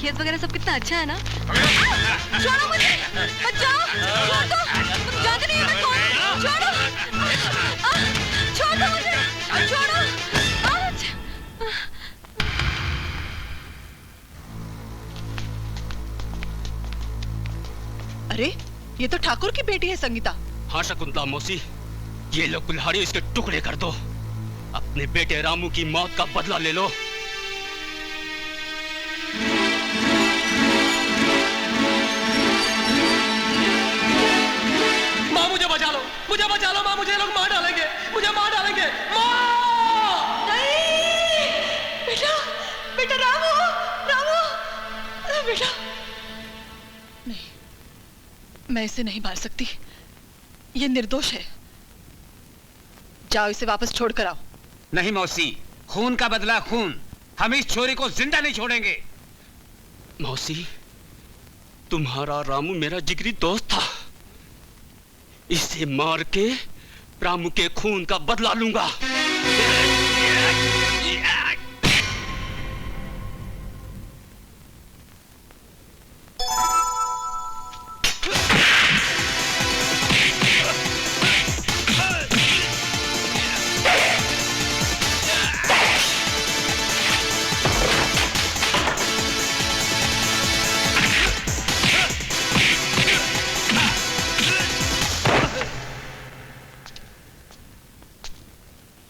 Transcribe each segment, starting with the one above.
खेत वगैरह सब कितना अच्छा है ना। छोड़ो मुझे, बचाओ, छोड़ दो, तुम जानते नहीं हो मैं कौन हूँ, छोड़ो, छोड़ दो मुझे, छोड़ो। अरे ये तो ठाकुर की बेटी है संगीता। हाँ शकुंतला मौसी, ये लो कुल्हाड़ी, इसके टुकड़े कर दो, अपने बेटे रामू की मौत का बदला ले लो। माँ मुझे बचा लो, मुझे बचा लो माँ, मुझे लोग मार डालेंगे, मुझे मार डालेंगे माँ। नहीं बेटा, बेटा रामू, रामू, बेटा नहीं, मैं इसे नहीं मार सकती, ये निर्दोष है। जाओ इसे वापस छोड़ कर आओ। नहीं मौसी, खून का बदला खून, हम इस छोरी को जिंदा नहीं छोड़ेंगे। मौसी, तुम्हारा रामू मेरा जिगरी दोस्त था, इसे मार के रामू के खून का बदला लूंगा।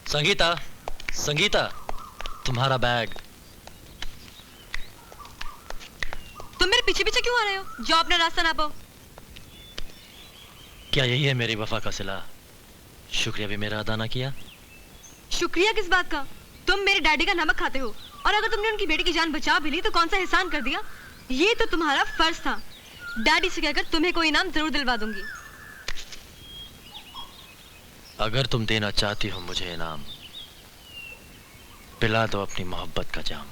संगीता, संगीता, तुम्हारा बैग। तुम मेरे पीछे पीछे क्यों आ रहे हो? जो अपना रास्ता ना पाओ। क्या यही है मेरी वफा का सिला? शुक्रिया भी मेरा अदा ना किया? शुक्रिया किस बात का? तुम मेरे डैडी का नमक खाते हो, और अगर तुमने उनकी बेटी की जान बचा भी ली तो कौन सा एहसान कर दिया? ये तो तुम्हारा फर्ज था। डैडी से कहकर तुम्हें कोई इनाम जरूर दिलवा दूंगी। अगर तुम देना चाहती हो मुझे इनाम, पिला दो अपनी मोहब्बत का जाम।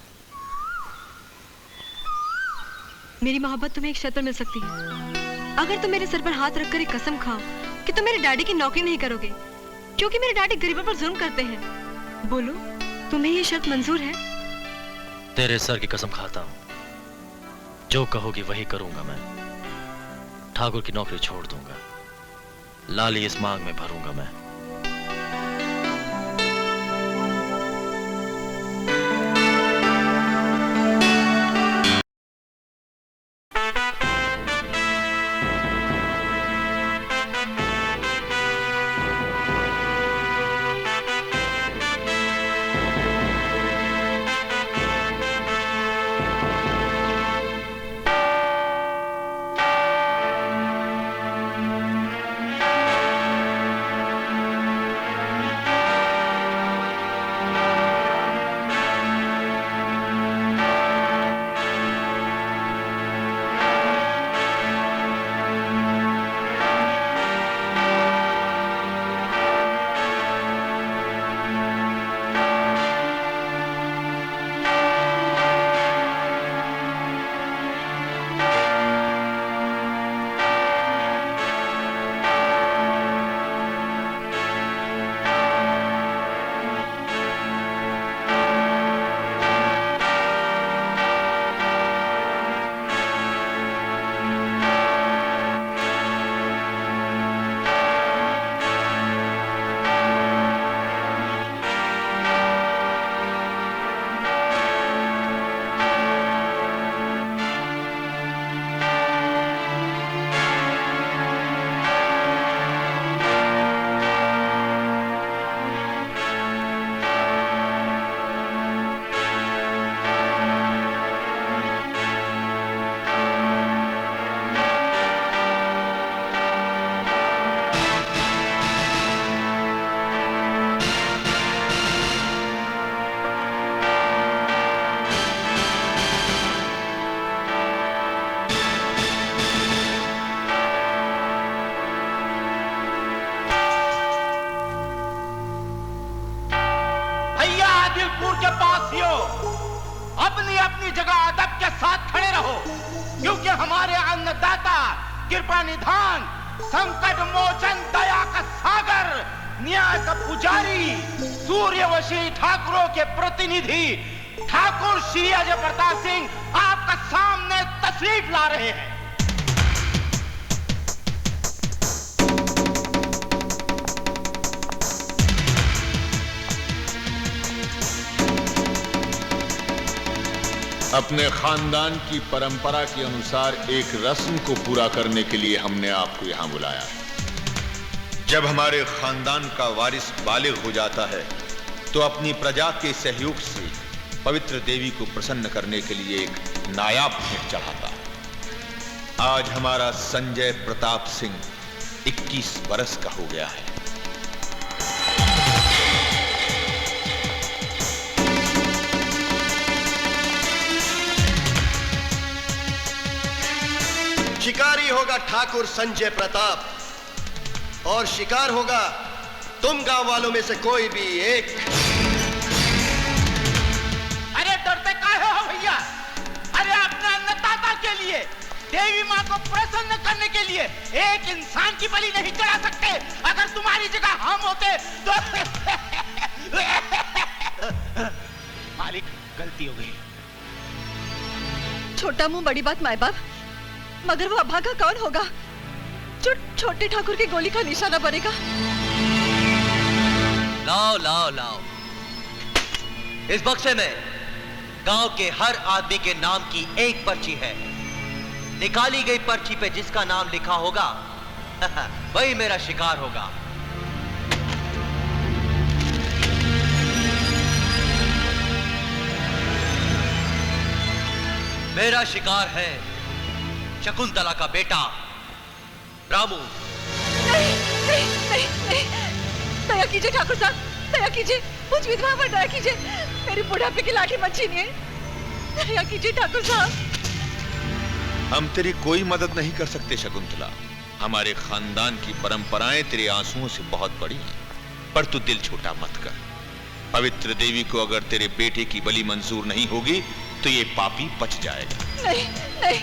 मेरी मोहब्बत तुम्हें एक शर्त पर मिल सकती है। अगर तुम मेरे सर पर हाथ रखकर एक कसम खाओ कि तुम मेरे डैडी की नौकरी नहीं करोगे, क्योंकि मेरे डैडी गरीबों पर जुल्म करते हैं। बोलो, तुम्हें ये शर्त मंजूर है? तेरे सर की कसम खाता हूं, जो कहोगी वही करूंगा मैं। ठाकुर की नौकरी छोड़ दूंगा, लाली इस मांग में भरूंगा मैं। अपनी अपनी जगह अदब के साथ खड़े रहो, क्योंकि हमारे अन्नदाता, कृपा निधान, संकट मोचन, दया का सागर, न्याय का पुजारी, सूर्यवशी ठाकुरों के प्रतिनिधि ठाकुर श्री अजय प्रताप सिंह आपका सामने तशरीफ ला रहे हैं। अपने खानदान की परंपरा के अनुसार एक रस्म को पूरा करने के लिए हमने आपको यहां बुलाया है। जब हमारे खानदान का वारिस बालिग हो जाता है तो अपनी प्रजा के सहयोग से पवित्र देवी को प्रसन्न करने के लिए एक नायाब भेंट चढ़ाता है। आज हमारा संजय प्रताप सिंह 21 बरस का हो गया है। शिकारी होगा ठाकुर संजय प्रताप और शिकार होगा तुम गांव वालों में से कोई भी एक। अरे डरते काहे हो भैया? अरे अपने अन्नदाता के लिए, देवी माँ को प्रसन्न करने के लिए एक इंसान की बलि नहीं चढ़ा सकते। अगर तुम्हारी जगह हम होते तो मालिक गलती हो गई। छोटा मुंह बड़ी बात माए बाप, मगर वो अभागा कौन होगा जो छोटे ठाकुर की गोली का निशाना बनेगा? लाओ लाओ लाओ, इस बक्से में गांव के हर आदमी के नाम की एक पर्ची है। निकाली गई पर्ची पे जिसका नाम लिखा होगा वही मेरा शिकार होगा। मेरा शिकार है शकुंतला का बेटा रामू। नहीं नहीं नहीं नहीं, दया कीजिए ठाकुर साहब, दया कीजिए, मुझ विधवा पर दया कीजिए। मेरी बुढ़ापे की लाठी मत छीनिए, दया कीजिए ठाकुर साहब। हम तेरी कोई मदद नहीं कर सकते शकुंतला। हमारे खानदान की परंपराएं तेरे आंसुओं से बहुत बड़ी हैं, पर तू दिल छोटा मत कर। पवित्र देवी को अगर तेरे बेटे की बलि मंजूर नहीं होगी तो ये पापी बच जाएगा। नहीं नहीं,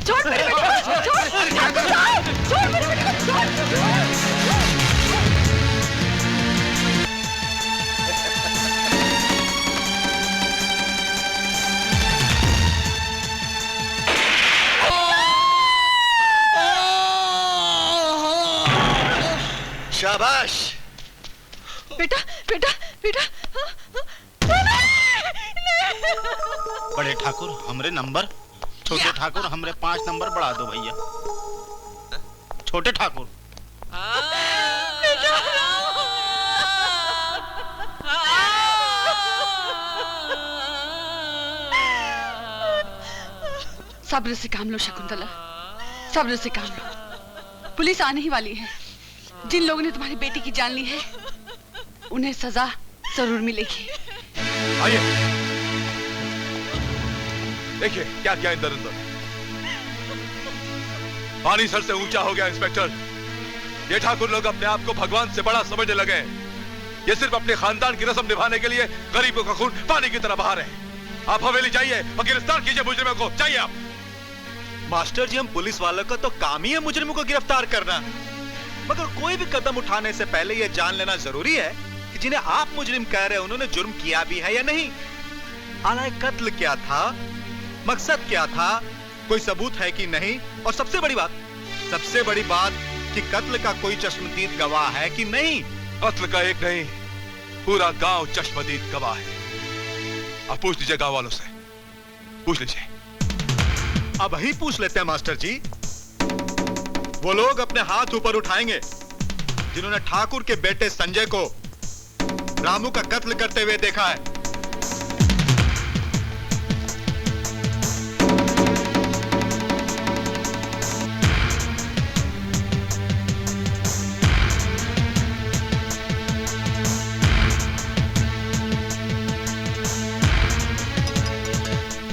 छोड़ मेरे बेटे को, छोड़ ठाकुर साहब, छोड़ मेरे बेटे को, छोड़। शाबाश बेटा बेटा बेटा, बड़े ठाकुर हमरे नंबर, छोटे ठाकुर हमरे 5 नंबर बढ़ा दो भैया। छोटे ठाकुर सब्र से काम लो शकुंतला, सब्र से काम लो। पुलिस आने ही वाली है। जिन लोगों ने तुम्हारी बेटी की जान ली है उन्हें सजा जरूर मिलेगी। आइए देखिए क्या क्या इधर उधर। पानी सर से ऊंचा हो गया इंस्पेक्टर। ये ठाकुर लोग अपने आप को भगवान से बड़ा समझने लगे हैं। ये सिर्फ अपने खानदान की रस्म निभाने के लिए गरीबों का खून पानी की तरह बहा रहे हैं। आप हवेली जाइए और गिरफ्तार कीजिए मुजरिमों को। चाहिए आप। मास्टर जी, हम पुलिस वालों का तो काम ही है मुजरिमों को गिरफ्तार करना, मगर कोई भी कदम उठाने से पहले यह जान लेना जरूरी है कि जिन्हें आप मुजरिम कह रहे हैं उन्होंने जुर्म किया भी है या नहीं। आला कत्ल क्या था, मकसद क्या था, कोई सबूत है कि नहीं, और सबसे बड़ी बात कि कत्ल का कोई चश्मदीद गवाह है कि नहीं। कत्ल का एक नहीं, पूरा गांव चश्मदीद गवाह है। आप पूछ लीजिए गांव वालों से, पूछ लीजिए। अब ही पूछ लेते हैं मास्टर जी। वो लोग अपने हाथ ऊपर उठाएंगे जिन्होंने ठाकुर के बेटे संजय को रामू का कत्ल करते हुए देखा है।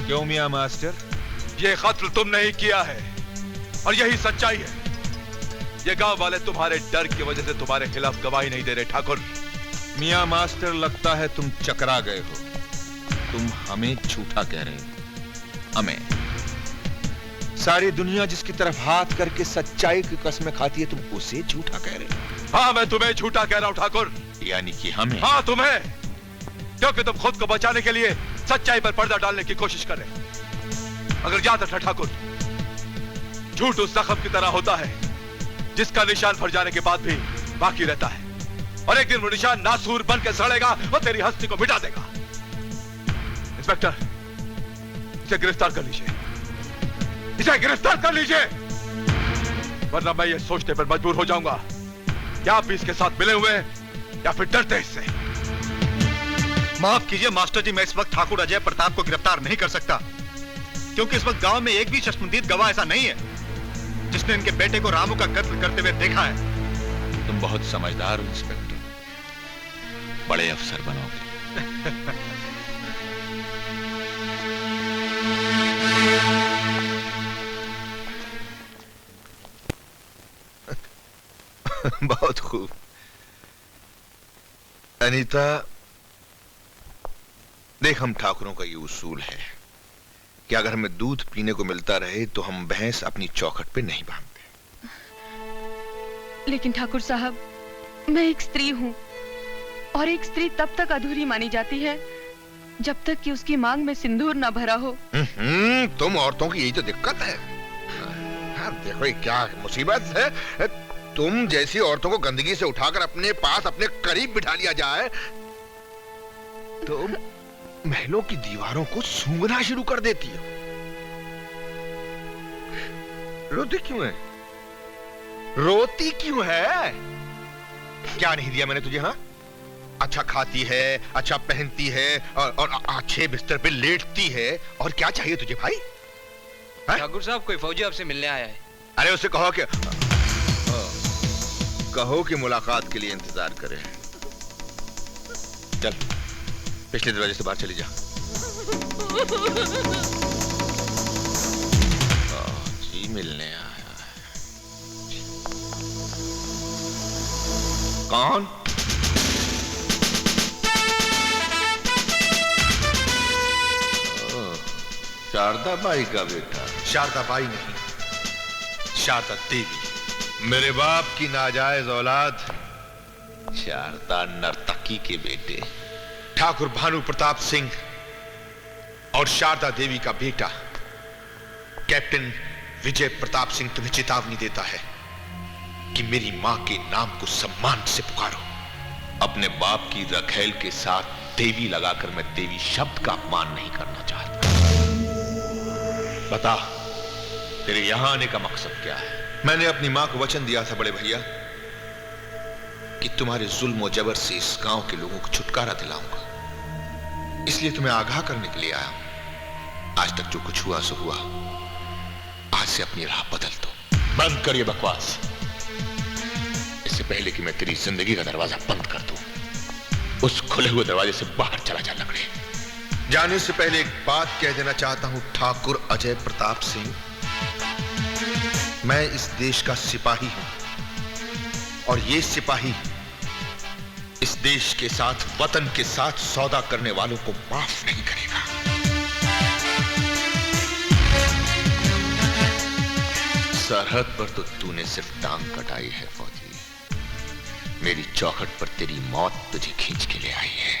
क्यों मियां मास्टर? ये कत्ल तुमने ही किया है और यही सच्चाई है। ये गांव वाले तुम्हारे डर की वजह से तुम्हारे खिलाफ गवाही नहीं दे रहे। ठाकुर मियां मास्टर, लगता है तुम चकरा गए हो। तुम हमें झूठा कह रहे हो। हमें? सारी दुनिया जिसकी तरफ हाथ करके सच्चाई की कसमें खाती है, तुम उसे झूठा कह रहे हो? हाँ, मैं तुम्हें झूठा कह रहा हूं ठाकुर। यानी कि हमें? हाँ, तुम्हें। क्योंकि तुम खुद को बचाने के लिए सच्चाई पर पर्दा डालने की कोशिश कर रहे हो। मगर याद रखना ठाकुर, झूठ उस जख्म की तरह होता है जिसका निशान भर जाने के बाद भी बाकी रहता है, और एक दिन वो निशान नासूर बन के सड़ेगा और तेरी हस्ती को मिटा देगा। इंस्पेक्टर, इसे गिरफ्तार कर लीजिए, इसे गिरफ्तार कर लीजिए, वरना मैं ये सोचने पर मजबूर हो जाऊंगा कि आप भी इसके साथ मिले हुए हैं या फिर डरते इससे। माफ कीजिए मास्टर जी, मैं इस वक्त ठाकुर अजय प्रताप को गिरफ्तार नहीं कर सकता, क्योंकि इस वक्त गांव में एक भी चश्मदीद गवाह ऐसा नहीं है जिसने इनके बेटे को रामू का कत्ल करते हुए देखा है। तुम बहुत समझदार हो इंस्पेक्टर, बड़े अफसर बनोगे। बहुत खूब अनीता, देख हम ठाकुरों का ये उसूल है कि अगर हमें दूध पीने को मिलता रहे तो हम भैंस अपनी चौखट पे नहीं बांधते। लेकिन ठाकुर साहब, मैं एक स्त्री हूँ और एक स्त्री तब तक अधूरी मानी जाती है जब तक कि उसकी मांग में सिंदूर न भरा हो। तुम औरतों की यही तो दिक्कत है। हाँ, देखो ये क्या मुसीबत है, तुम जैसी औरतों को गंदगी से उठाकर अपने पास अपने करीब बिठा लिया जाए तो महलों की दीवारों को सूंघना शुरू कर देती है। रोती क्यों है? रोती क्यों है? क्या नहीं दिया मैंने तुझे? हाँ, अच्छा खाती है, अच्छा पहनती है और अच्छे बिस्तर पे लेटती है, और क्या चाहिए तुझे भाई? ठाकुर साहब, कोई फौजी आपसे मिलने आया है। अरे उसे कहो कि मुलाकात के लिए इंतजार करे। चल पिछले दरवाजे से बाहर चली जा। जी मिलने आया है। कौन? शारदा बाई का बेटा। शारदा बाई नहीं, शारदा देवी, मेरे बाप की नाजायज औलाद शारदा नर्तकी के बेटे ठाकुर भानु प्रताप सिंह और शारदा देवी का बेटा कैप्टन विजय प्रताप सिंह तुम्हें चेतावनी देता है कि मेरी मां के नाम को सम्मान से पुकारो। अपने बाप की रखेल के साथ देवी लगाकर मैं देवी शब्द का अपमान नहीं करना चाहता। बता, तेरे यहां आने का मकसद क्या है? मैंने अपनी मां को वचन दिया था बड़े भैया कि तुम्हारे जुल्म और जबर से इस गांव के लोगों को छुटकारा दिलाऊंगा, इसलिए तुम्हें आगाह करने के लिए आया हूं। आज तक जो कुछ हुआ सो हुआ, आज से अपनी राह बदल दो। बंद कर ये बकवास, इससे पहले कि मैं तेरी जिंदगी का दरवाजा बंद कर दूं, उस खुले हुए दरवाजे से बाहर चला जा लकड़े। जाने से पहले एक बात कह देना चाहता हूं ठाकुर अजय प्रताप सिंह, मैं इस देश का सिपाही हूं और ये सिपाही इस देश के साथ, वतन के साथ सौदा करने वालों को माफ नहीं करेगा। सरहद पर तो तूने सिर्फ टांग कटाई है फौजी, मेरी चौखट पर तेरी मौत तुझे खींच के ले आई है।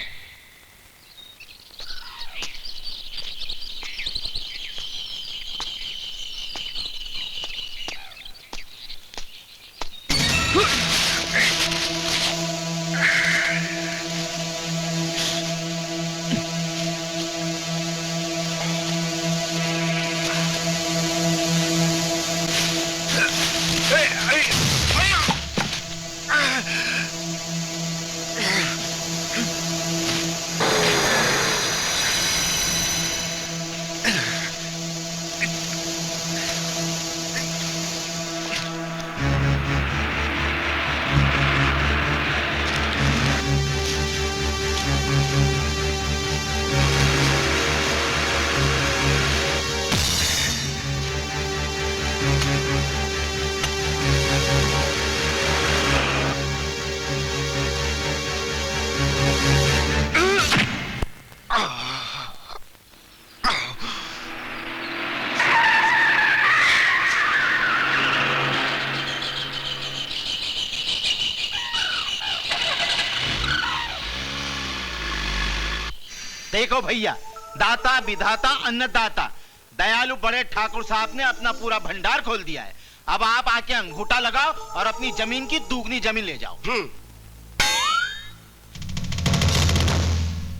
देखो भैया, दाता विधाता अन्नदाता दयालु बड़े ठाकुर साहब ने अपना पूरा भंडार खोल दिया है। अब आप आके अंगूठा लगाओ और अपनी जमीन की दुगनी जमीन ले जाओ।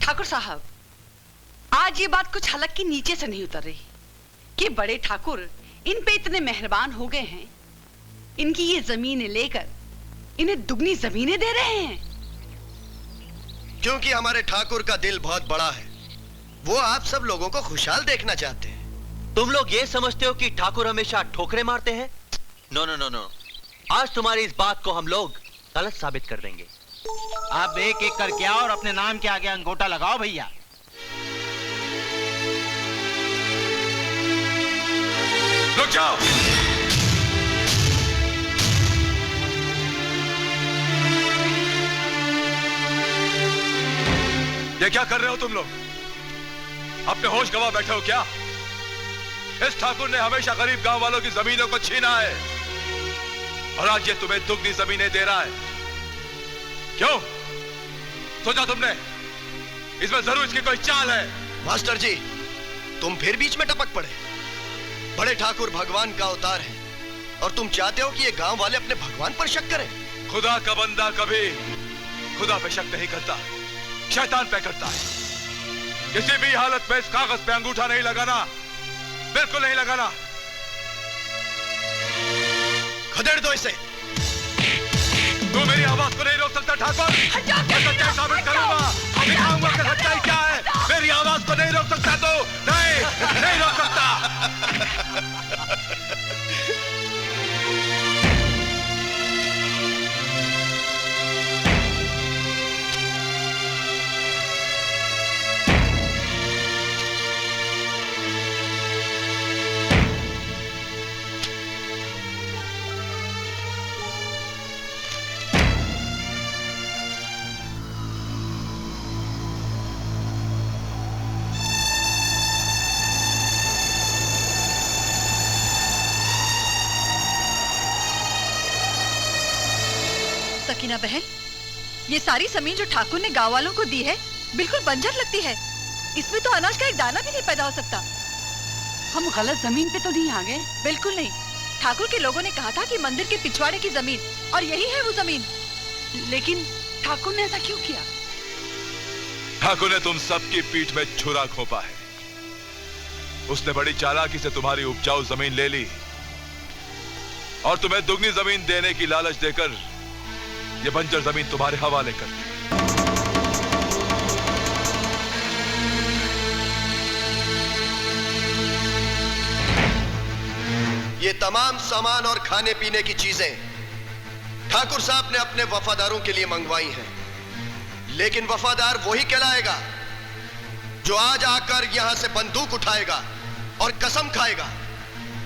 ठाकुर साहब, आज ये बात कुछ हलक के नीचे से नहीं उतर रही कि बड़े ठाकुर इन पे इतने मेहरबान हो गए हैं, इनकी ये जमीनें लेकर इन्हें दुगनी जमीनें दे रहे हैं। क्योंकि हमारे ठाकुर का दिल बहुत बड़ा है, वो आप सब लोगों को खुशहाल देखना चाहते हैं। तुम लोग ये समझते हो कि ठाकुर हमेशा ठोकरे मारते हैं? नो नो नो नो, आज तुम्हारी इस बात को हम लोग गलत साबित कर देंगे। आप एक एक करके आओ और अपने नाम के आगे अंगूठा लगाओ भैया। रुक जाओ। ये क्या कर रहे हो तुम लोग? अपने होश गवा बैठे हो क्या? इस ठाकुर ने हमेशा गरीब गांव वालों की जमीनों को छीना है और आज ये तुम्हें दुगनी जमीनें दे रहा है। क्यों? सोचा तुमने इसमें जरूर इसकी कोई चाल है? मास्टर जी, तुम फिर बीच में टपक पड़े। बड़े ठाकुर भगवान का अवतार है और तुम चाहते हो कि ये गांव वाले अपने भगवान पर शक करें। खुदा का बंदा कभी खुदा पे शक नहीं करता, शैतान पे करता है। किसी भी हालत में इस कागज पे अंगूठा नहीं लगाना, बिल्कुल नहीं लगाना। खदेड़ दो इसे। तू मेरी आवाज को नहीं रोक सकता ठाकुर। मैं सच्चाई साबित करूंगा, दिखाऊंगा कि सच्चाई क्या है। मेरी आवाज को नहीं रोक सकता तू। नहीं रोक सकता। सकीना बहन, ये सारी जमीन जो ठाकुर ने गांव वालों को दी है बिल्कुल बंजर लगती है। इसमें तो अनाज का एक दाना भी नहीं पैदा हो सकता। हम गलत जमीन पे तो नहीं आ गए? बिल्कुल नहीं। ठाकुर के लोगों ने कहा था कि मंदिर के पिछवाड़े की जमीन, और यही है वो जमीन। लेकिन ठाकुर ने ऐसा क्यों किया? ठाकुर ने तुम सबकी पीठ में छुरा घोंपा है। उसने बड़ी चालाकी से तुम्हारी उपजाऊ जमीन ले ली और तुम्हें दुगनी जमीन देने की लालच देकर ये बंजर जमीन तुम्हारे हवाले कर दी। ये तमाम सामान और खाने पीने की चीजें ठाकुर साहब ने अपने वफादारों के लिए मंगवाई हैं। लेकिन वफादार वही कहलाएगा जो आज आकर यहां से बंदूक उठाएगा और कसम खाएगा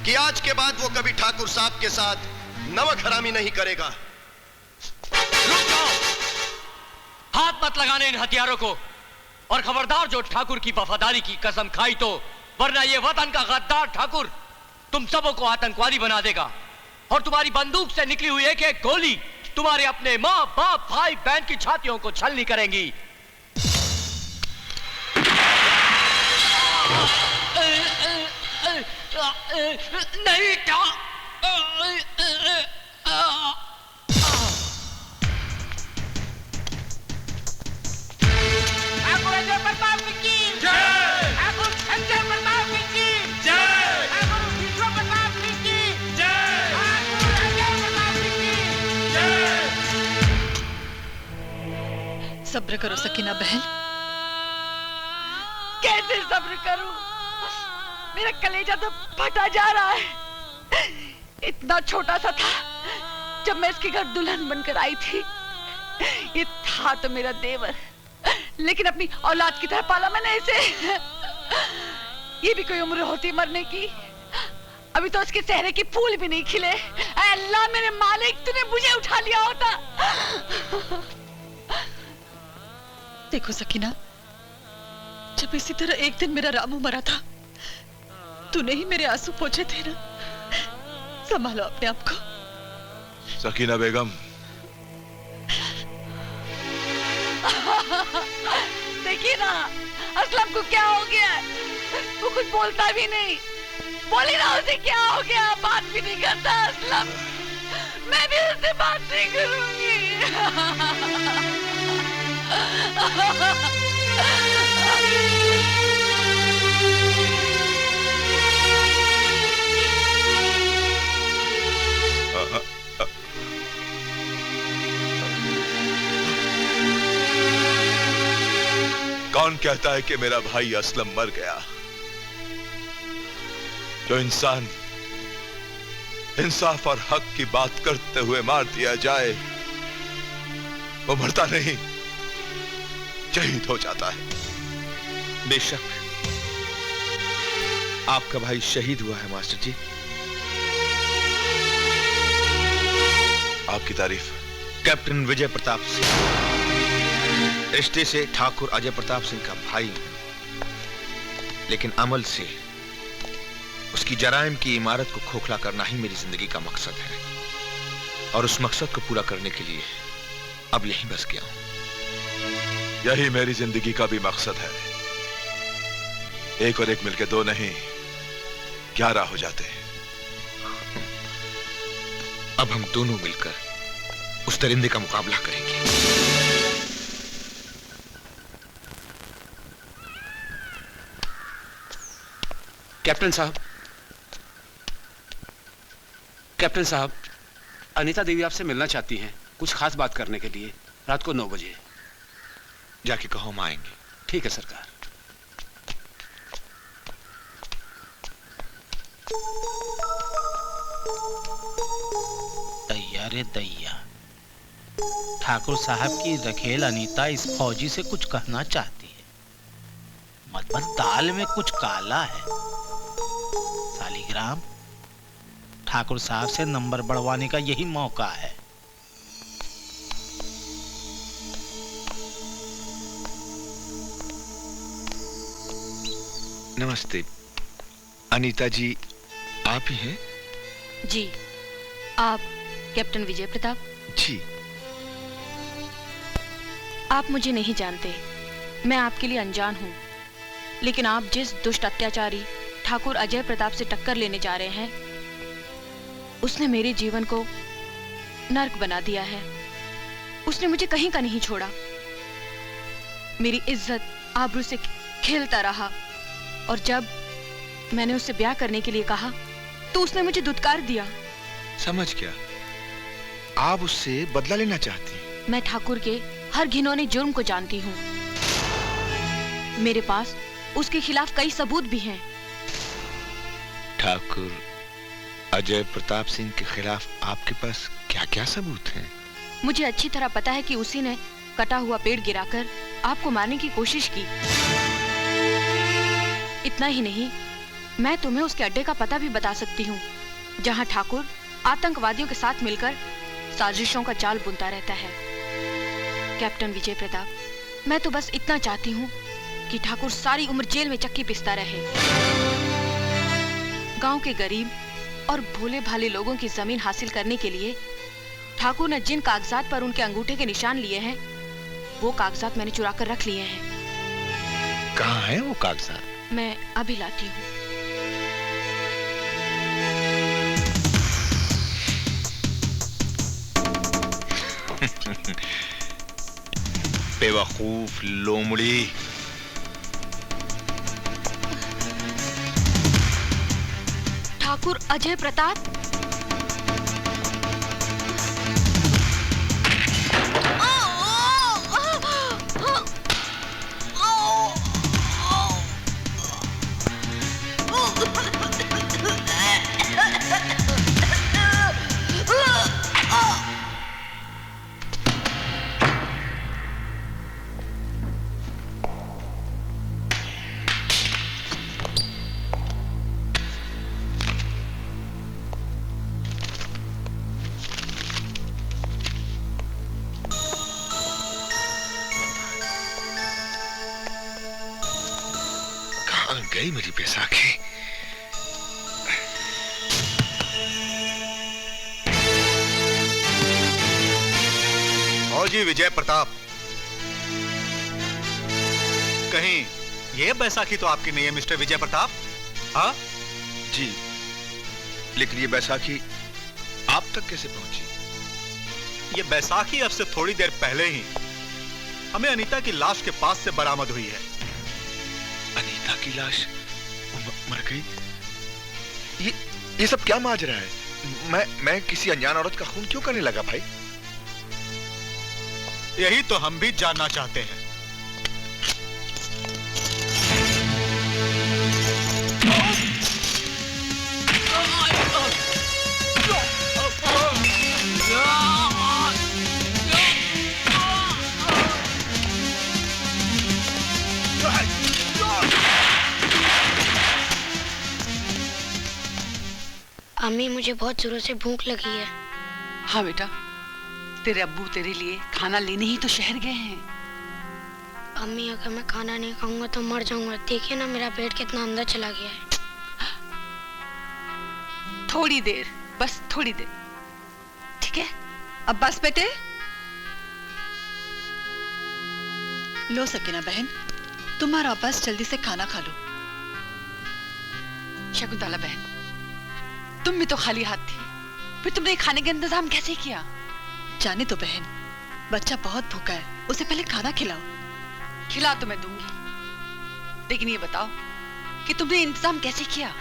कि आज के बाद वो कभी ठाकुर साहब के साथ नमक हरामी नहीं करेगा। रुक जाओ! हाथ मत लगाने इन हथियारों को, और खबरदार जो ठाकुर की वफादारी की कसम खाई तो, वरना ये वतन का गद्दार ठाकुर तुम सबों को आतंकवादी बना देगा और तुम्हारी बंदूक से निकली हुई एक एक गोली तुम्हारे अपने माँ बाप भाई बहन की छातियों को छलनी करेंगी। नहीं क्या? सब्र करो सकीना बहन। कैसे सब्र करूं? मेरा कलेजा तो फटा जा रहा है। इतना छोटा सा था जब मैं इसके घर दुल्हन बनकर आई थी। ये था तो मेरा देवर, लेकिन अपनी औलाद की तरह पाला मैंने इसे। ये भी कोई उम्र होती मरने की? अभी तो उसके चेहरे की फूल भी नहीं खिले। ऐ अल्लाह मेरे मालिक, तूने मुझे उठा लिया होता। देखो सकीना, जब इसी तरह एक दिन मेरा रामू मरा था, तूने ही मेरे आंसू पोंछे थे ना। संभालो अपने आप को। सकीना बेगम, देखिए ना, असलम को क्या हो गया है? वो कुछ बोलता भी नहीं। बोली ना उसे क्या हो गया, बात भी नहीं करता असलम। मैं भी उससे बात नहीं करूंगी। कौन कहता है कि मेरा भाई असलम मर गया? जो इंसान इंसाफ और हक की बात करते हुए मार दिया जाए वो मरता नहीं, शहीद हो जाता है। बेशक आपका भाई शहीद हुआ है मास्टर जी। आपकी तारीफ। कैप्टन विजय प्रताप सिंह रिश्ते से ठाकुर अजय प्रताप सिंह का भाई हूं, लेकिन अमल से उसकी जराइम की इमारत को खोखला करना ही मेरी जिंदगी का मकसद है, और उस मकसद को पूरा करने के लिए अब यहीं बस गया हूं। यही मेरी जिंदगी का भी मकसद है। एक और एक मिलके दो नहीं 11 हो जाते हैं। अब हम दोनों मिलकर उस दरिंदे का मुकाबला करेंगे। कैप्टन साहब, अनीता देवी आपसे मिलना चाहती हैं, कुछ खास बात करने के लिए। रात को 9 बजे। जाके कहो हम आएंगे। ठीक है सरकार। दैया रे दैया, ठाकुर साहब की रखेल अनीता इस फौजी से कुछ कहना चाहती है। मतलब दाल में कुछ काला है। सालीग्राम, ठाकुर साहब से नंबर बढ़वाने का यही मौका है। नमस्ते अनीता जी, आप ही हैं? जी, आप कैप्टन विजय प्रताप? जी। आप मुझे नहीं जानते, मैं आपके लिए अनजान हूँ, लेकिन आप जिस दुष्ट अत्याचारी ठाकुर अजय प्रताप से टक्कर लेने जा रहे हैं, उसने मेरे जीवन को नर्क बना दिया है। उसने मुझे कहीं का नहीं छोड़ा, मेरी इज्जत आबरू से खेलता रहा, और जब मैंने उससे ब्याह करने के लिए कहा तो उसने मुझे दुत्कार दिया। समझ गया, आप उससे बदला लेना चाहती हैं। मैं ठाकुर के हर घिनौने जुर्म को जानती हूँ। मेरे पास उसके खिलाफ कई सबूत भी हैं। ठाकुर अजय प्रताप सिंह के खिलाफ आपके पास क्या-क्या सबूत हैं? मुझे अच्छी तरह पता है कि उसी ने कटा हुआ पेड़ गिराकर आपको मारने की कोशिश की। इतना ही नहीं, मैं तुम्हें उसके अड्डे का पता भी बता सकती हूँ, जहाँ ठाकुर आतंकवादियों के साथ मिलकर साजिशों का जाल बुनता रहता है। कैप्टन विजय प्रताप, मैं तो बस इतना चाहती हूँ कि ठाकुर सारी उम्र जेल में चक्की पिसता रहे। गांव के गरीब और भोले भाले लोगों की जमीन हासिल करने के लिए ठाकुर ने जिन कागजात पर उनके अंगूठे के निशान लिए हैं, वो कागजात मैंने चुरा कर रख लिए हैं। कहाँ है वो कागजात? मैं अभी लाती हूँ। बेवकूफ लोमड़ी। ठाकुर अजय प्रताप, गई मेरी बैसाखी। फौजी विजय प्रताप, कहीं ये बैसाखी तो आपकी नहीं है मिस्टर विजय प्रताप। हाँ जी, लेकिन ये बैसाखी आप तक कैसे पहुंची? ये बैसाखी अब से थोड़ी देर पहले ही हमें अनीता की लाश के पास से बरामद हुई है। अनीता की लाश मर गई? ये सब क्या माजरा है? मैं किसी अनजान औरत का खून क्यों करने लगा भाई? यही तो हम भी जानना चाहते हैं। अम्मी, मुझे बहुत जोरों से भूख लगी है। हाँ बेटा, तेरे अब्बू तेरे लिए खाना लेने ही तो शहर गए हैं। अम्मी, अगर मैं खाना नहीं खाऊंगा तो मर जाऊंगा। देखिए ना, मेरा पेट कितना अंदर चला गया है। थोड़ी देर, बस थोड़ी देर, ठीक है? अब बस बेटे। लो सकीना बहन, तुम्हारा बस जल्दी से खाना खा लो। शकुंतला बहन, तुम भी तो खाली हाथ थी, फिर तुमने खाने का इंतजाम कैसे किया? जाने तो बहन, बच्चा बहुत भूखा है, उसे पहले खाना खिलाओ। खिला तो मैं दूंगी, लेकिन ये बताओ कि तुमने इंतजाम कैसे किया?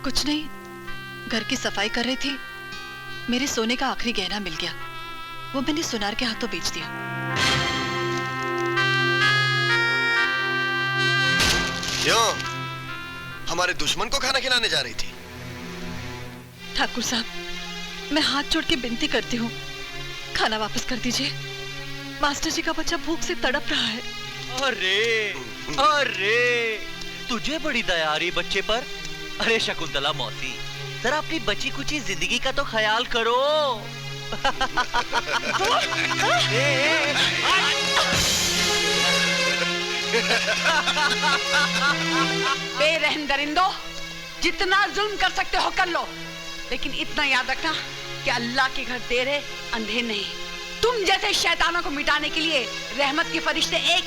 कुछ नहीं, घर की सफाई कर रही थी, मेरे सोने का आखिरी गहना मिल गया, वो मैंने सुनार के हाथों बेच दिया। क्यों? हमारे दुश्मन को खाना खिलाने जा रही थी? ठाकुर साहब, मैं हाथ जोड़ के विनती करती हूँ, खाना वापस कर दीजिए। मास्टर जी का बच्चा भूख से तड़प रहा है। अरे अरे, तुझे बड़ी दया आ रही बच्चे पर। अरे शकुंतला मौसी, जरा अपनी बची कुची जिंदगी का तो ख्याल करो। बेरहम दरिंदो, जितना जुल्म कर सकते हो कर लो, लेकिन इतना याद रखना कि अल्लाह के घर देर है, अंधेर नहीं। तुम जैसे शैतानों को मिटाने के लिए रहमत के फरिश्ते एक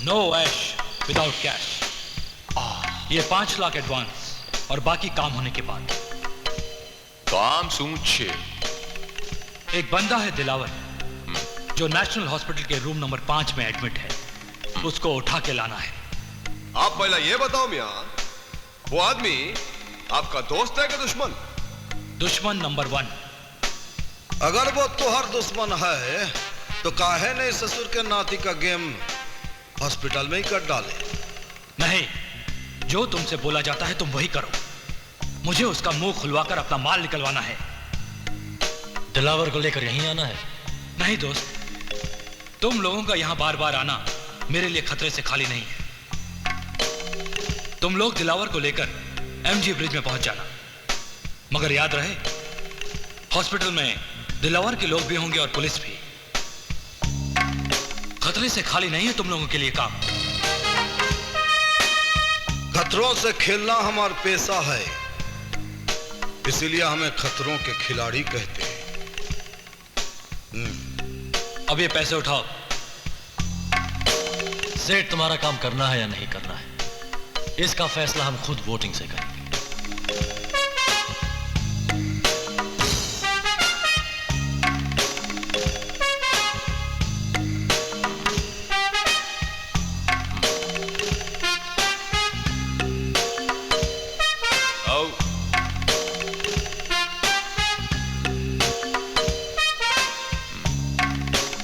नो ऐश विदाउट कैश। ये 5 लाख एडवांस और बाकी काम होने के बाद। काम सूचे। एक बंदा है दिलावर, जो नेशनल हॉस्पिटल के रूम नंबर 5 में एडमिट है, उसको उठा के लाना है। आप पहला ये बताओ मियां, वो आदमी आपका दोस्त है कि दुश्मन? दुश्मन नंबर 1। अगर वो तुहार दुश्मन है तो काहे नहीं ससुर के नाती का गेम हॉस्पिटल में ही कर डाले? नहीं, जो तुमसे बोला जाता है तुम वही करो। मुझे उसका मुंह खुलवाकर अपना माल निकलवाना है। दिलावर को लेकर यहीं आना है? नहीं दोस्त, तुम लोगों का यहां बार बार आना मेरे लिए खतरे से खाली नहीं है। तुम लोग दिलावर को लेकर एमजी ब्रिज में पहुंच जाना, मगर याद रहे हॉस्पिटल में दिलावर के लोग भी होंगे और पुलिस भी। खतरे से खाली नहीं है तुम लोगों के लिए काम। खतरों से खेलना हमारा पेशा है, इसीलिए हमें खतरों के खिलाड़ी कहते हैं। अब ये पैसे उठाओ। सेठ, तुम्हारा काम करना है या नहीं करना है, इसका फैसला हम खुद वोटिंग से करेंगे।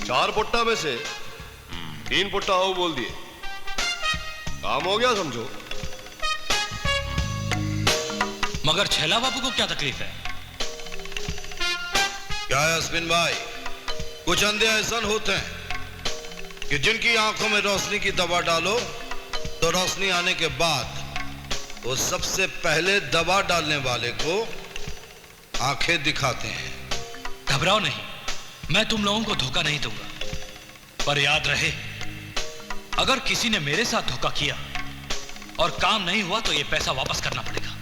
चार पुट्टा में से 3 पुट्टा हो बोल दिए, काम हो गया समझो। मगर छैला बाबू को क्या तकलीफ है? क्या है अश्विन भाई, कुछ अंधे ऐसा होते हैं कि जिनकी आंखों में रोशनी की दवा डालो तो रोशनी आने के बाद वो सबसे पहले दवा डालने वाले को आंखें दिखाते हैं। घबराओ नहीं, मैं तुम लोगों को धोखा नहीं दूंगा, पर याद रहे अगर किसी ने मेरे साथ धोखा किया और काम नहीं हुआ तो ये पैसा वापस करना पड़ेगा।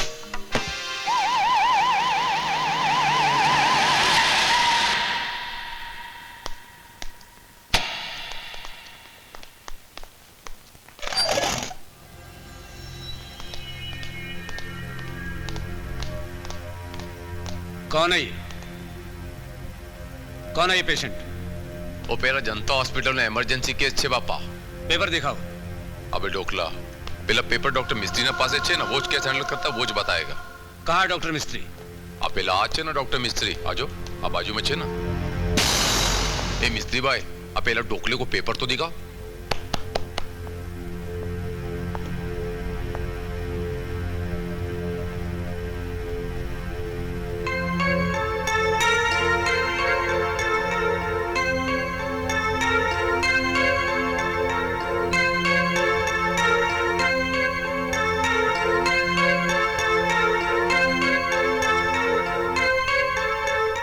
कौन है ये? कौन है ये पेशेंट? वो पेरा जनता हॉस्पिटल में इमरजेंसी केस छे बापा। पेपर दिखाओ। अबे डोकला, पहला पेपर डॉक्टर मिस्त्री ने पास छे ना, वोच कैसे हैंडल करता वोच बताएगा। कहाँ डॉक्टर मिस्त्री? आप पहला आज ना डॉक्टर मिस्त्री आजो, आप बाजू में छे ना। ए मिस्त्री भाई, आप पहला डोकले को पेपर तो दिखाओ।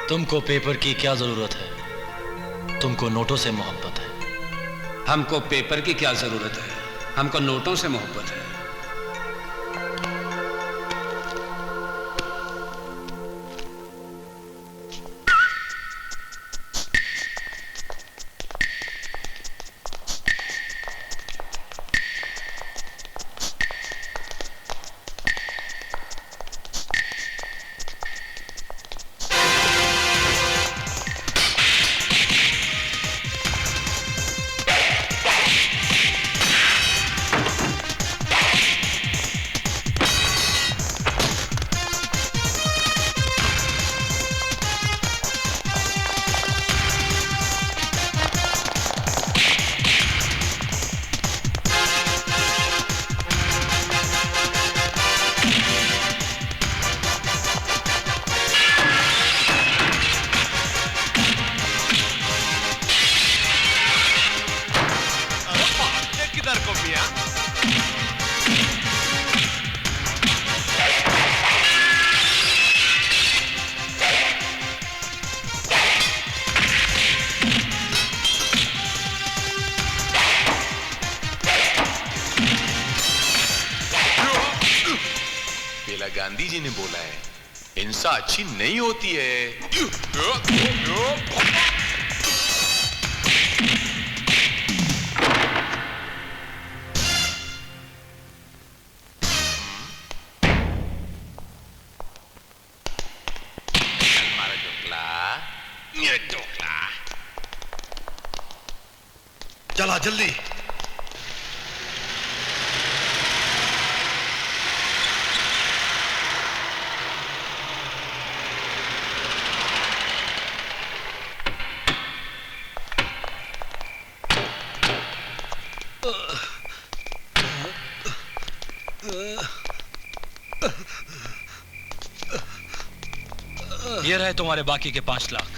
तुमको पेपर की क्या जरूरत है? तुमको नोटों से मोहब्बत है। हमको पेपर की क्या जरूरत है, हमको नोटों से मोहब्बत है। गांधी जी ने बोला है, हिंसा अच्छी नहीं होती है। चला जल्दी। ये रहे तुम्हारे बाकी के 5 लाख।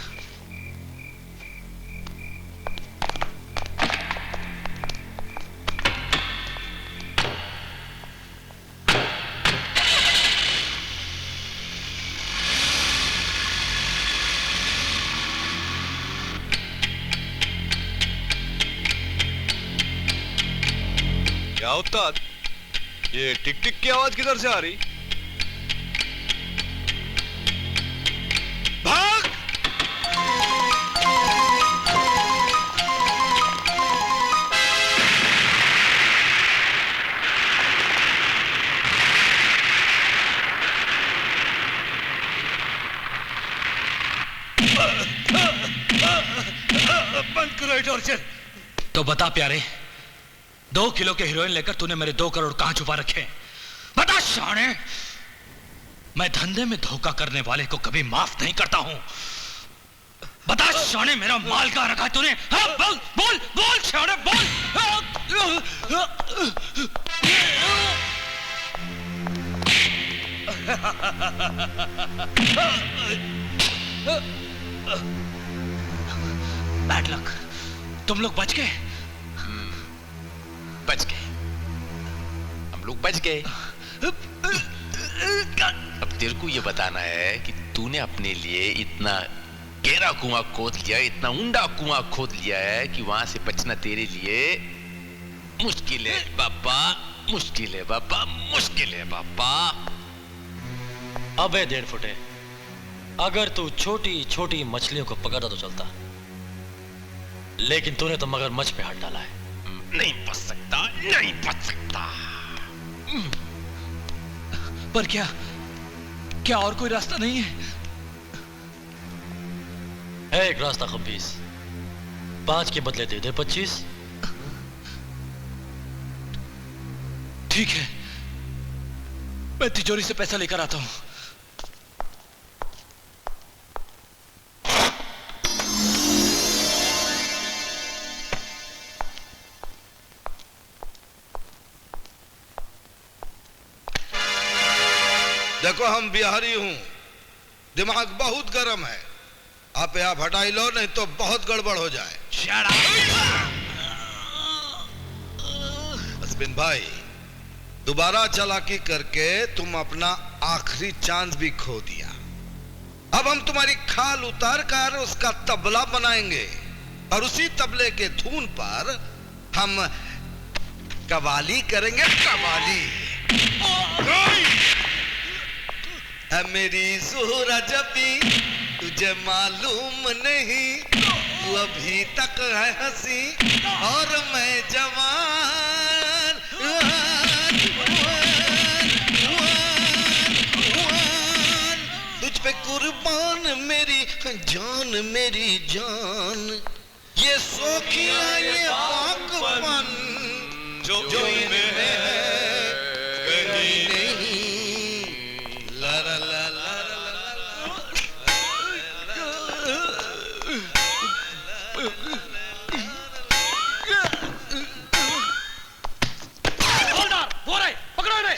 क्या उस्ताद, ये टिक टिक की आवाज किधर से आ रही? भाग! बंद करो टॉर्चर। तो बता प्यारे, 2 किलो के हीरोइन लेकर तूने मेरे 2 करोड़ कहां छुपा रखे? बता शाने। मैं धंधे में धोखा करने वाले को कभी माफ नहीं करता हूं। बता शाने, मेरा माल कहां रखा तूने? हाँ, बोल बोल बोल शाने, बोल। बैड लक, तुम लोग बच गए। बच गए, हम लोग बच गए। अब तेरे को ये बताना है कि तूने अपने लिए इतना गहरा कुआं खोद लिया, इतना ऊंडा कुआं खोद लिया है कि वहां से बचना तेरे लिए मुश्किल है बाबा, मुश्किल है बाबा, मुश्किल है बाबा। अबे 1.5 फुटे, अगर तू छोटी छोटी मछलियों को पकड़ता तो चलता, लेकिन तूने तो मगरमच्छ पे हाथ डाला है। नहीं बच सकता, नहीं बच सकता। पर क्या क्या और कोई रास्ता नहीं है? है एक रास्ता खब्बीस, 5 के बदले दे दे 25। ठीक है, मैं तिजोरी से पैसा लेकर आता हूं। देखो हम बिहारी हूं, दिमाग बहुत गर्म है। आप यहाँ हटाई लो, नहीं तो बहुत गड़बड़ हो जाए। अश्विन भाई, दोबारा चालाकी करके तुम अपना आखिरी चांस भी खो दिया। अब हम तुम्हारी खाल उतार कर उसका तबला बनाएंगे और उसी तबले के धुन पर हम कवाली करेंगे, कवाली। मेरी ज़ोहरा जबी तुझे मालूम नहीं, तू अभी तक है हंसी और मैं जवान। तुझ पे कुर्बान मेरी जान, मेरी जान। ये सोखिया ये पाकपन जो इनमें है कहीं नहीं। हो रहे, पकड़ो इन्हें।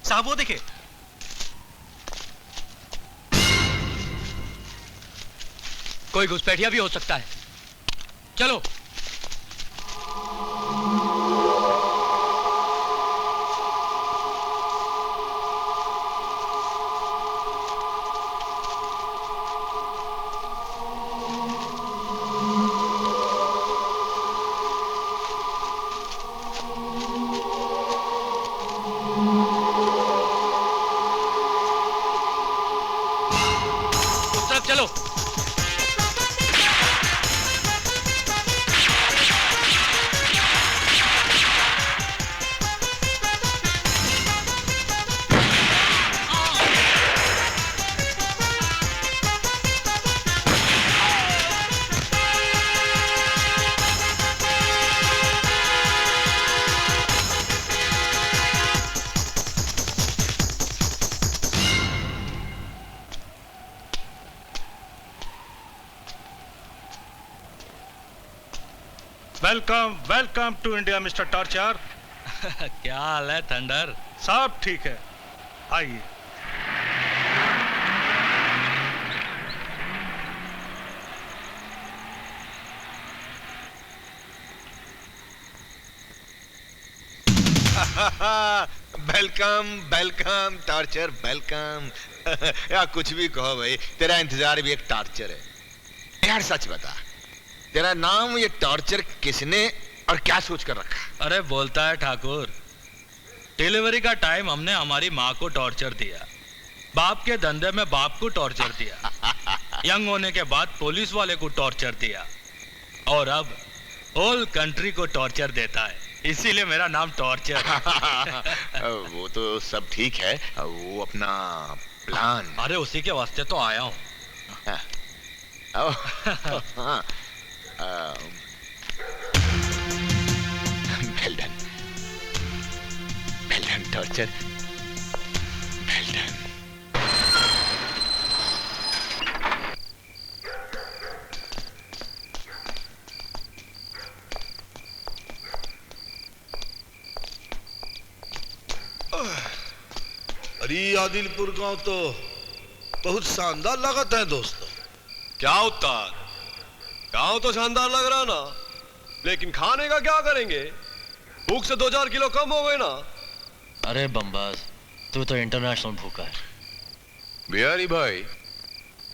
साहब वो देखे, कोई घुसपैठिया भी हो सकता है। चलो। उस तरफ चलो। Welcome welcome to India mister torture. क्या हाल है थंडर? सब ठीक है, आइए। Welcome welcome torture welcome. या कुछ भी कहो भाई, तेरा इंतजार भी एक टॉर्चर है। यार सच बता, तेरा नाम ये टॉर्चर किसने और क्या सोच कर रखा? अरे बोलता है ठाकुर, डिलीवरी का टाइम हमने हमारी माँ को टॉर्चर दिया, बाप के धंधे में बाप को टॉर्चर दिया, यंग होने के बाद पुलिस वाले को टॉर्चर दिया, और अब होल कंट्री को टॉर्चर देता है। इसीलिए मेरा नाम टॉर्चर। वो तो सब ठीक है, वो अपना प्लान। अरे उसी के वास्ते तो आया हूँ। Well done torture, well done. अरे आदिलपुर गांव तो बहुत शानदार लागत है दोस्तों। क्या उस्ताद, गांव तो शानदार लग रहा ना, लेकिन खाने का क्या करेंगे? भूख से 2-4 किलो कम हो गए ना। अरे बमबाज, तू तो इंटरनेशनल भूखा है। बिहारी भाई,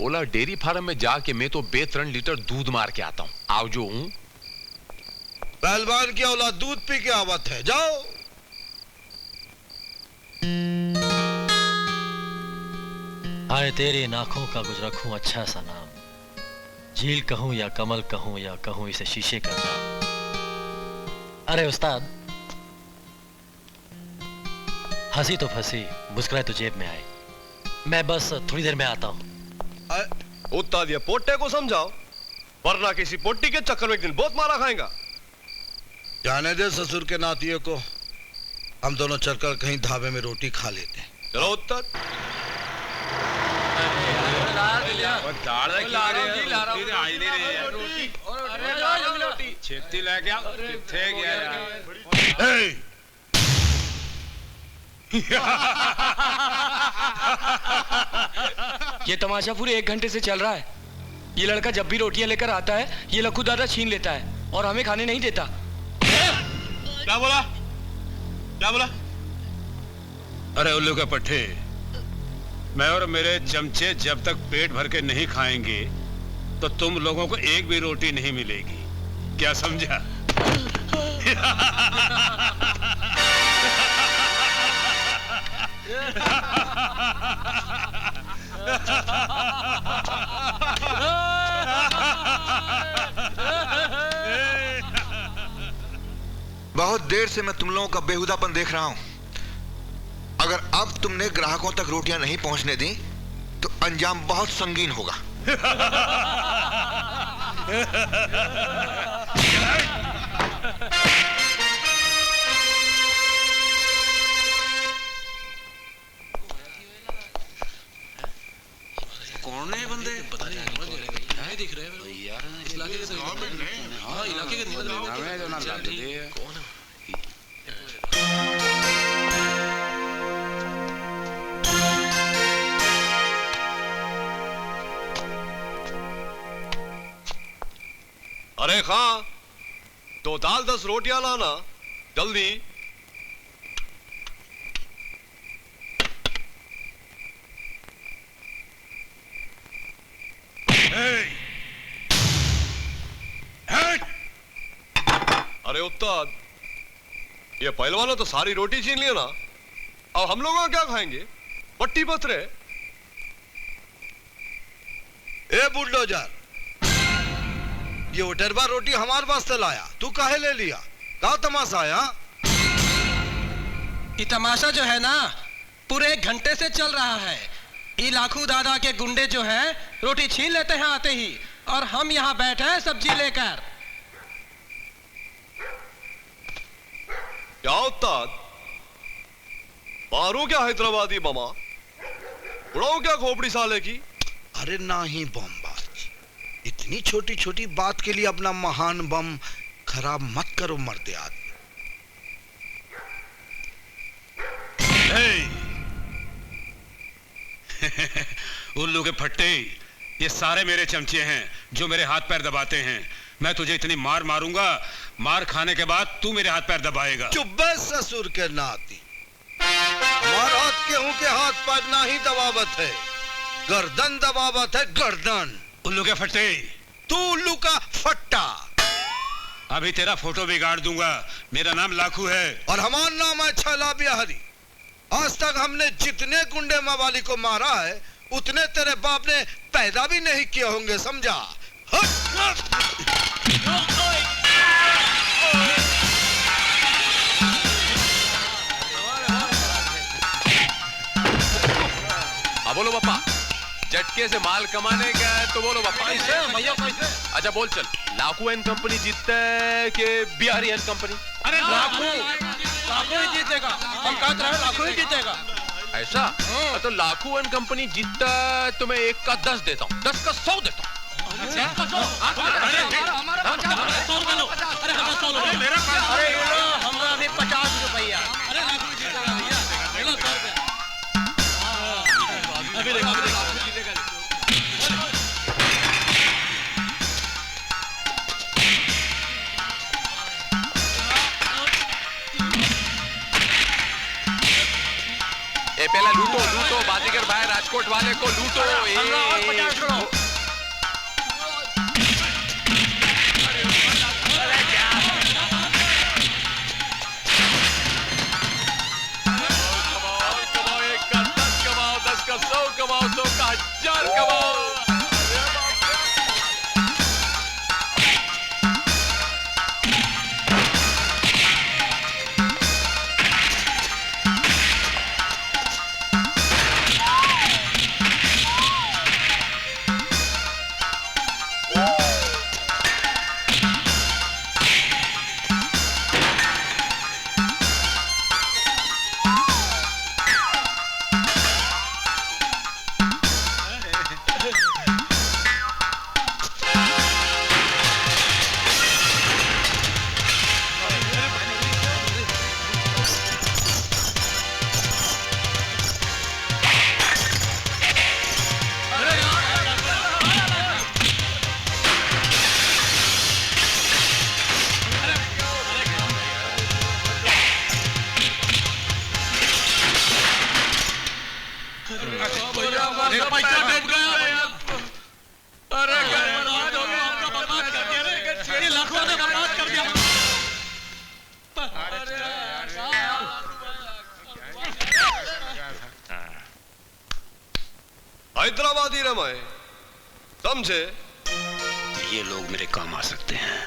ओला डेयरी फार्म में जाके मैं तो 2-3 लीटर दूध मार के आता हूँ। आओ जो हूँ। पहलवान की औलाद दूध पी के आवत है, जाओ। हाय तेरी नाखों का कुछ रखूं अच्छा सा नाम, झील कहूं या कमल कहूं या कहूं इसे शीशे का जाम। अरे उस्ताद, हंसी तो फंसी, मुस्कुराए तो जेब में आए। मैं बस थोड़ी देर में आता हूं। उस्ताद ये पोट्टे को समझाओ, वरना किसी पोट्टी के चक्कर में एक दिन बहुत मारा खाएगा। जाने दे ससुर के नातियों को, हम दोनों चलकर कहीं ढाबे में रोटी खा लेते हैं। चलो उस्ताद। छेती लेके आओ, किथे गया यार? ये तमाशा पूरे 1 घंटे से चल रहा है। ये लड़का जब भी रोटियां लेकर आता है, ये लखू दादा छीन लेता है और हमें खाने नहीं देता। क्या बोला? क्या बोला? अरे उल्लू का पट्टे, मैं और मेरे चमचे जब तक पेट भर के नहीं खाएंगे तो तुम लोगों को एक भी रोटी नहीं मिलेगी। क्या समझा? बहुत देर से मैं तुम लोगों का बेहुदापन देख रहा हूं। अगर अब तुमने ग्राहकों तक रोटियां नहीं पहुंचने दी तो अंजाम बहुत संगीन होगा। कौन है बंदे? पता नहीं दिख रहे हैं यार। इलाके के हाँ, इलाके के कौन है? अरे खां, तो दाल 10 रोटियां लाना जल्दी। अरे उस्ताद, ये पहलवानों तो सारी रोटी छीन लिया ना, अब हम लोगों का क्या खाएंगे? पट्टी बस रहे। ए बुलडोजर, ये उटरबा रोटी हमारे वास्ते लाया, तू काहे ले लिया? का तमाशा है? ये तमाशा जो है ना पूरे 1 घंटे से चल रहा है। ये लाखू दादा के गुंडे जो हैं रोटी छीन लेते हैं आते ही, और हम यहाँ बैठे हैं सब्जी लेकर। क्या उस्ताद, मारू क्या हैदराबादी मामा? उड़ाऊ क्या खोपड़ी साले की? अरे नहीं बमबाज, इतनी छोटी छोटी बात के लिए अपना महान बम खराब मत करो मर्दे आदमी। उल्लू के फट्टे, ये सारे मेरे चमचे हैं जो मेरे हाथ पैर दबाते हैं। मैं तुझे इतनी मार मारूंगा, मार खाने के बाद तू मेरे हाथ पैर दबाएगा। चुप बे ससुर के नाती, हमारा हाथ गेहूं के हाथ पैर ना ही दबावत है, गर्दन दबावत है, गर्दन। उल्लू के फट्टे, तू उल्लू का फट्टा। अभी तेरा फोटो बिगाड़ दूंगा। मेरा नाम लाखू है और हमारा नाम है छैला बिहारी। आज तक हमने जितने गुंडे मवाली को मारा है उतने तेरे बाप ने पैदा भी नहीं किए होंगे, समझा? अब बोलो पापा, झटके से माल कमाने का है तो बोलो पापा। भैया कैसे? अच्छा बोल चल, लाखू एंड कंपनी जीतता है कि बिहारी एंड कंपनी? अरे लाखू ही जीतेगा, हम कहते रहे लाखू ही जीतेगा। ऐसा? तो लाखू एंड कंपनी जीतता है तो मैं 1 का 10 देता हूँ, 10 का 100 देता हूँ। हमारा भी 50 रुपया। ए पहला लूटो लूटो, बाजीगर भाई राजकोट वाले को लूटो। और 50 करो। कमाओ, 1 का 10 कमाओ, 10 का 100 कमाओ, 100 का 1000 कमाओ। हैदराबादी रमाए, समझे? ये लोग मेरे काम आ सकते हैं।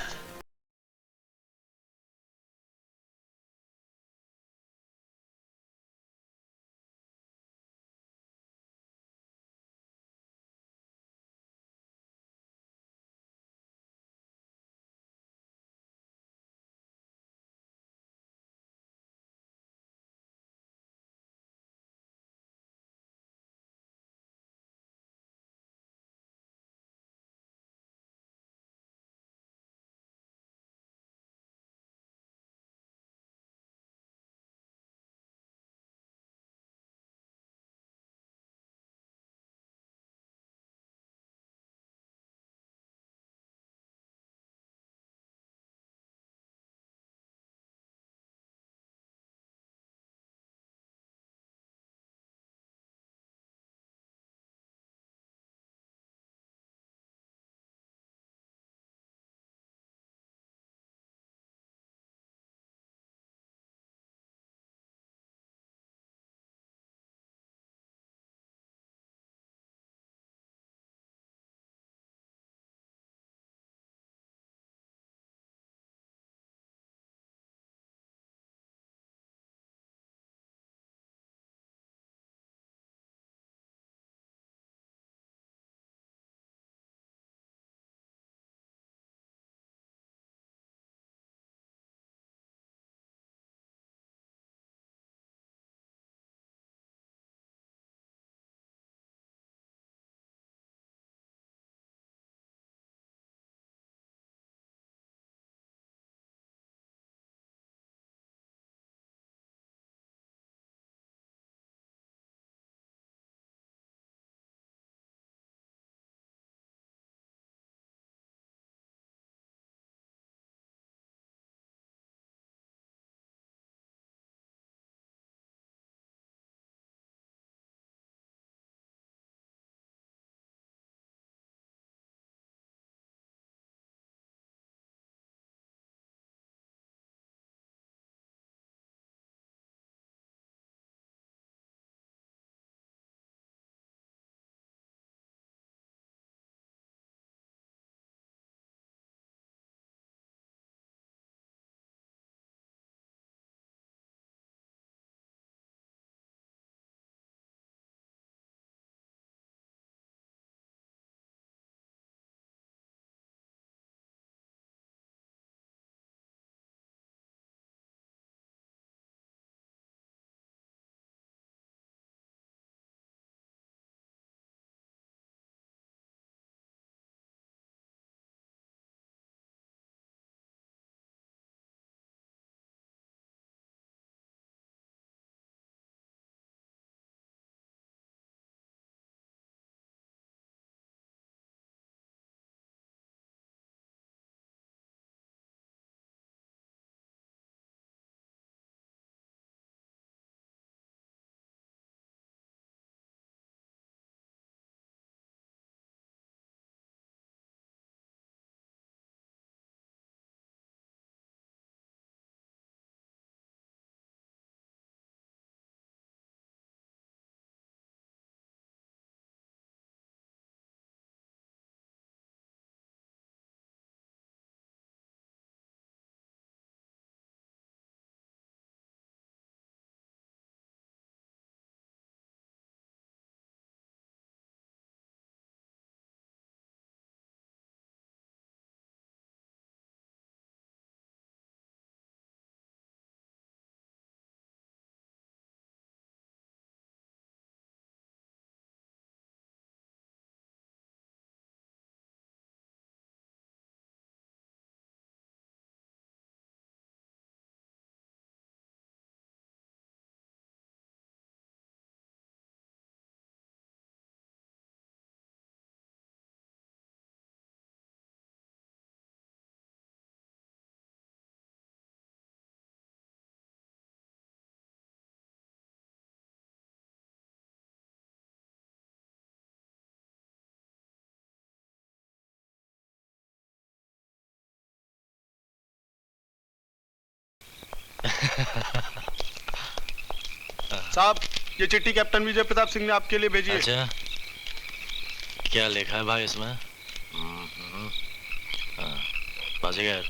साहब, ये चिट्ठी कैप्टन विजय प्रताप सिंह ने आपके लिए भेजी है। अच्छा, क्या लिखा है भाई इसमें? बाजीगर,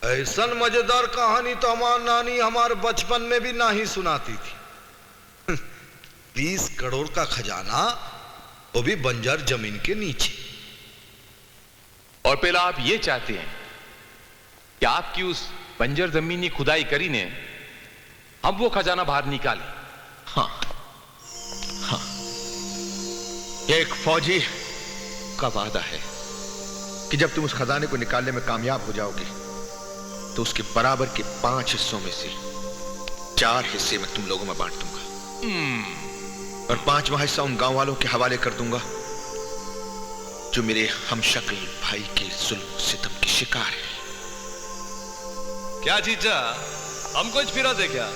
ऐसा मजेदार कहानी तो हमारी नानी हमारे बचपन में भी ना ही सुनाती थी। 20 करोड़ का खजाना, वो भी बंजर जमीन के नीचे। और पहला आप ये चाहते हैं कि आपकी उस बंजर जमीनी खुदाई करी ने हम वो खजाना बाहर निकाले? हाँ, हाँ। ये एक फौजी का वादा है कि जब तुम उस खजाने को निकालने में कामयाब हो जाओगे तो उसके बराबर के 5 हिस्सों में से 4 हिस्से मैं तुम लोगों में बांट दूंगा और 5वां हिस्सा उन गांव वालों के हवाले कर दूंगा जो मेरे हमशक्ल भाई के जुल्म सितम की शिकार है। क्या जीजा, हमको कुछ फिरा दे क्या?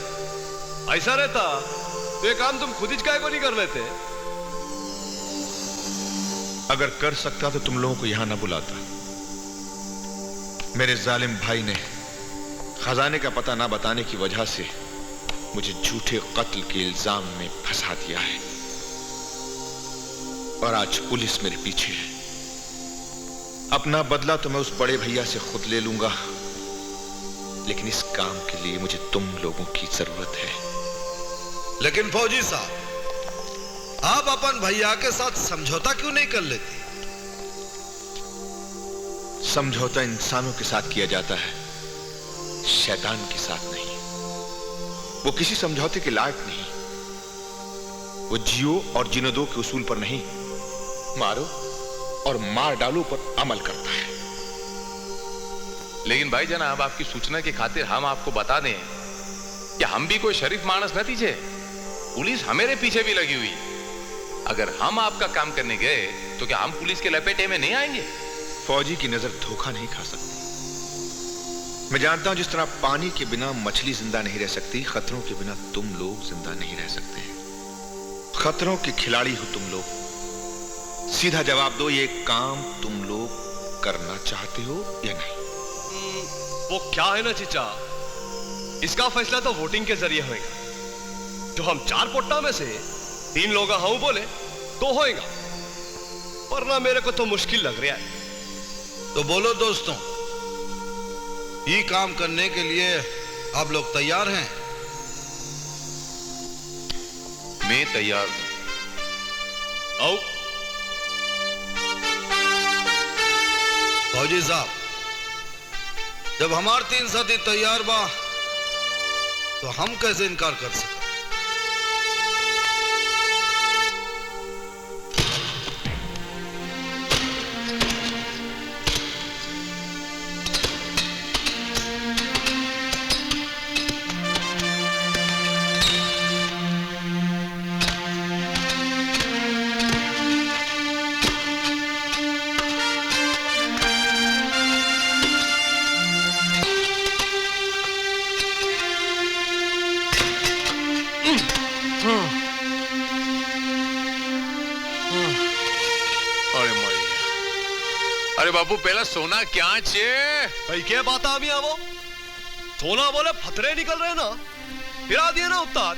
ऐसा रहता तो ये काम तुम खुद ही काहे को नहीं कर लेते? अगर कर सकता तो तुम लोगों को यहां ना बुलाता। मेरे जालिम भाई ने खजाने का पता ना बताने की वजह से मुझे झूठे कत्ल के इल्जाम में फंसा दिया है और आज पुलिस मेरे पीछे है। अपना बदला तो मैं उस बड़े भैया से खुद ले लूंगा, लेकिन इस काम के लिए मुझे तुम लोगों की जरूरत है। लेकिन फौजी साहब, आप अपन भैया के साथ समझौता क्यों नहीं कर लेते? समझौता इंसानों के साथ किया जाता है, शैतान के साथ नहीं। वो किसी समझौते के लायक नहीं। वो जियो और जीने दो के उसूल पर नहीं, मारो और मार डालो पर अमल करता है। लेकिन भाई जनाब, आपकी सूचना की खातिर हम आपको बता दें कि हम भी कोई शरीफ मानस न थीजे। पुलिस हमारे पीछे भी लगी हुई। अगर हम आपका काम करने गए तो क्या हम पुलिस के लपेटे में नहीं आएंगे? फौजी की नजर धोखा नहीं खा सकती। मैं जानता हूं जिस तरह पानी के बिना मछली जिंदा नहीं रह सकती, खतरों के बिना तुम लोग जिंदा नहीं रह सकते। खतरों के खिलाड़ी हो तुम लोग। सीधा जवाब दो, ये काम तुम लोग करना चाहते हो या नहीं? वो क्या है ना चीचा, इसका फैसला तो वोटिंग के जरिए होएगा। जो हम 4 पोट्टा में से 3 लोग हाँ बोले तो होएगा, वरना मेरे को तो मुश्किल लग रहा है। तो बोलो दोस्तों, ये काम करने के लिए आप लोग तैयार हैं? मैं तैयार हूं। आओ फौजी साहब, जब हमारे 3 साथी तैयार बा तो हम कैसे इनकार कर सकते? अरे बाबू, पहला सोना क्या चे? भाई क्या बात आ भी आवो? सोना बोले फतरे निकल रहे ना, फिरा दिए ना उस्ताद।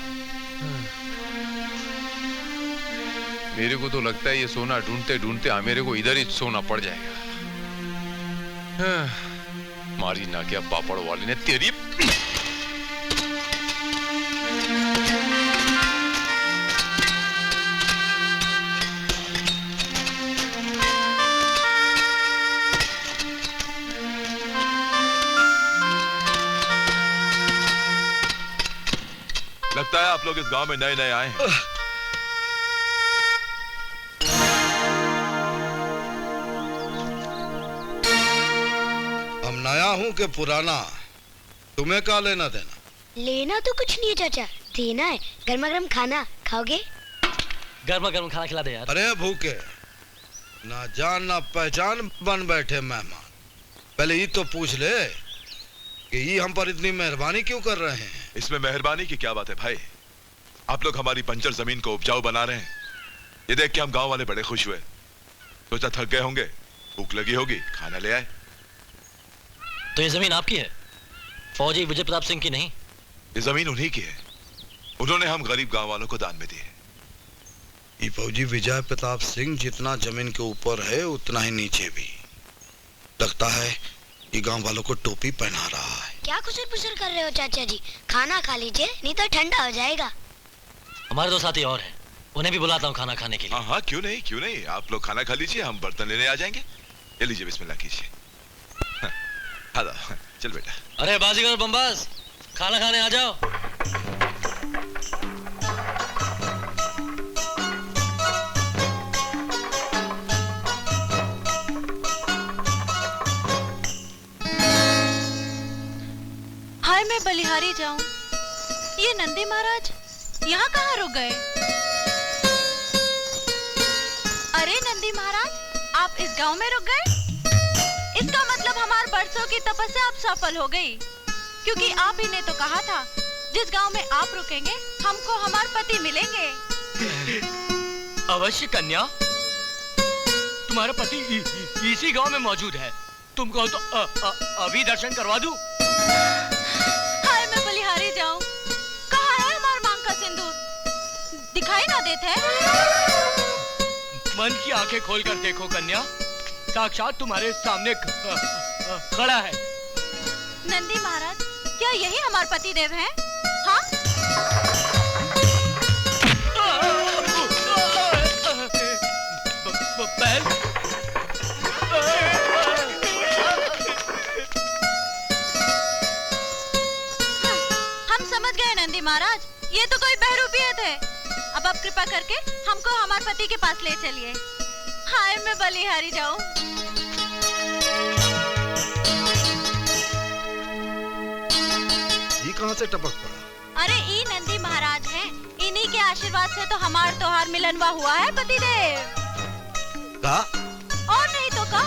मेरे को तो लगता है ये सोना ढूंढते ढूंढते मेरे को इधर ही सोना पड़ जाएगा। मारी ना क्या पापड़ वाली ने तेरी। लगता है आप लोग इस गांव में नए नए आए हैं। हम नया हूं कि पुराना, तुम्हें क्या लेना देना? लेना तो कुछ नहीं है चाचा, देना है गर्मा गर्म खाना। खाओगे? गर्मा गर्म खाना खिला दे यार। अरे भूखे ना जान ना पहचान बन बैठे मेहमान। पहले ये तो पूछ ले कि ये हम पर इतनी मेहरबानी क्यों कर रहे हैं? इसमें मेहरबानी की क्या बात है भाई? आप लोग हमारी बंजर जमीन को उपजाऊ बना रहे हैं, ये देख के हम गांव वाले बड़े खुश हुए। सोचा थक गए होंगे, भूख लगी होगी, खाना ले आए। तो ये जमीन आपकी है, फौजी विजय प्रताप सिंह की नहीं? ये जमीन उन्हीं की है, उन्होंने हम गरीब गांव वालों को दान में दी है। ये फौजी विजय प्रताप सिंह जितना जमीन के ऊपर है उतना ही नीचे भी। लगता है ये गांव वालों को टोपी पहना रहा है। क्या खुसर पुसर कर रहे हो चाचा जी? खाना खा लीजिए, नहीं तो ठंडा हो जाएगा। हमारे दो साथी और हैं, उन्हें भी बुलाता हूँ खाना खाने के लिए। हाँ हाँ, क्यों नहीं, क्यों नहीं। आप लोग खाना खा लीजिए, हम बर्तन लेने आ जाएंगे। ये लीजिए, बिस्मिल्लाह कीजिए। हाँ, चल बेटा। अरे बाजीगर बम्बास, खाना खाने आ जाओ। हाय मैं बलिहारी जाऊं, ये नंदी महाराज यहाँ कहाँ रुक गए? अरे नंदी महाराज, आप इस गांव में रुक गए? इसका मतलब हमारे बरसों की तपस्या अब सफल हो गई, क्योंकि आप ही ने तो कहा था जिस गांव में आप रुकेंगे हमको हमारे पति मिलेंगे। अवश्य कन्या, तुम्हारा पति इसी गांव में मौजूद है। तुम कहो तो अभी दर्शन करवा दूं? हाय मैं बलिहारी जाऊं, कहाँ है हमार मांग का सिंदूर? दिखाई ना देते हैं। मन की आंखें खोलकर देखो कन्या, साक्षात तुम्हारे सामने खड़ा है। नंदी महाराज, क्या यही हमारे पति देव हैं? हाँ? पहल हम समझ गए नंदी महाराज, ये तो कोई बहरूपियत है। अब आप कृपा करके हमको हमारे पति के पास ले चलिए। हाय मैं बलिहारी जाऊं। ये कहाँ से टपक पड़ा? अरे ई नंदी महाराज हैं, इन्हीं के आशीर्वाद से तो हमार त्योहार मिलनवा हुआ है पतिदेव। का? और नहीं तो का।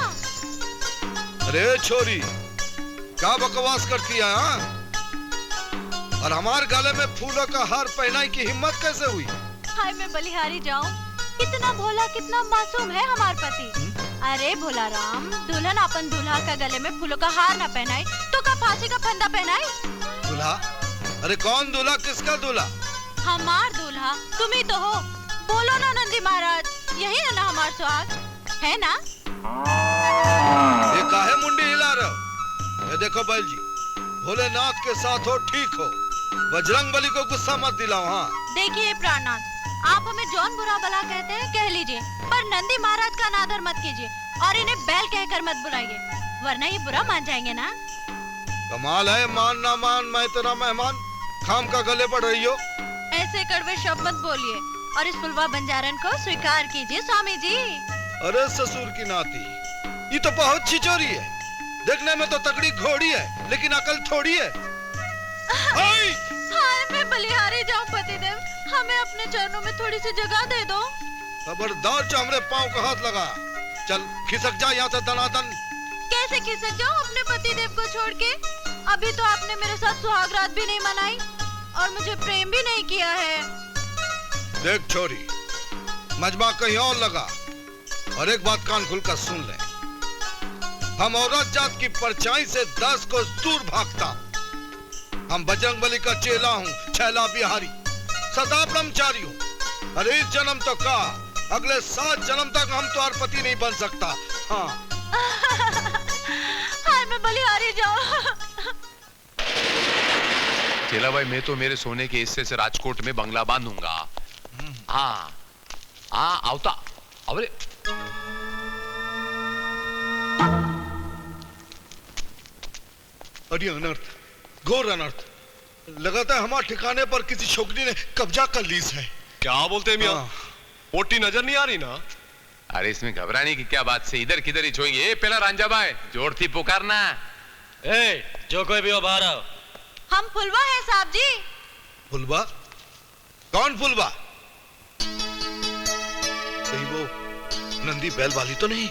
अरे छोरी, क्या बकवास करती है हाँ? और हमारे गले में फूलों का हार पहनाई की हिम्मत कैसे हुई? हाय मैं बलिहारी जाऊं, कितना भोला कितना मासूम है हमार पति। अरे भोला राम, दुल्हन अपन दूल्हा का गले में फूलों का हार न पहनाए तो का फांसी का फंदा पहनाए? दूल्हा? अरे कौन दूल्हा, किसका दूल्हा? हमार दूल्हा तुम ही तो हो। बोलो ना नंदी महाराज, यही है ना हमार सुहाग, है ना? ये काहे मुंडी हिला रहे हो? ये देखो बैल जी, भोलेनाथ के साथ हो ठीक हो, बजरंग बली को गुस्सा मत दिलाओ। हाँ देखिए प्राणनाथ, आप हमें जौन बुरा भला कहते हैं कह लीजिए, पर नंदी महाराज का अनादर मत कीजिए और इन्हें बैल कहकर मत बुलाइए, वरना ये बुरा मान जाएंगे ना। कमाल है, मान ना मान मैं तेरा मेहमान, खाम का गले पड़ रही हो। ऐसे कड़वे शब्द मत बोलिए और इस फुलवा बंजारन को स्वीकार कीजिए स्वामी जी। अरे ससुर की नाती, ये तो बहुत छिचोरी है। देखने में तो तगड़ी घोड़ी है, लेकिन अकल थोड़ी है। हाय मैं बलिहारी जाऊं पतिदेव, हमें अपने चरणों में थोड़ी सी जगह दे दो। खबरदार जो हमरे पाँव का हाथ लगा, चल खिसक जा यहाँ से दनादन। कैसे खिसक जाऊं अपने पतिदेव को छोड़ के? अभी तो आपने मेरे साथ सुहागरात भी नहीं मनाई और मुझे प्रेम भी नहीं किया है। देख छोरी, मजमा कहीं और लगा, और एक बात कान खुलकर सुन ले, हम औरत जात की परछाई से 10 को दूर भागता। हम बजरंग बली का चेला हूँ, छैला बिहारी, सदा ब्रह्मचारी हूँ। अरे इस जन्म तो का, अगले 7 जन्म तक हम तो पति नहीं बन सकता। हाँ हाय मैं बलिहारी जाऊं। चेला भाई, मैं तो मेरे सोने के हिस्से से राजकोट में बंगला बांधूंगा। हाँ हाँ आवता। अरे अरे अनर्थ, घोर अनर्थ, लगाता है हमारे ठिकाने पर किसी छोकरी ने कब्जा कर ली है। क्या बोलते हैं मियां? पोटी नजर नहीं आ रही ना? अरे इसमें घबराने की क्या बात से, इधर किधर ही छोएंगे। पहला रांझा भाई जोरती पुकारना। जो कोई भी हो बाहर आओ। हम फुलवा है साहब जी। फुलवा? कौन फुलवा? कहीं वो नंदी बैल वाली तो नहीं?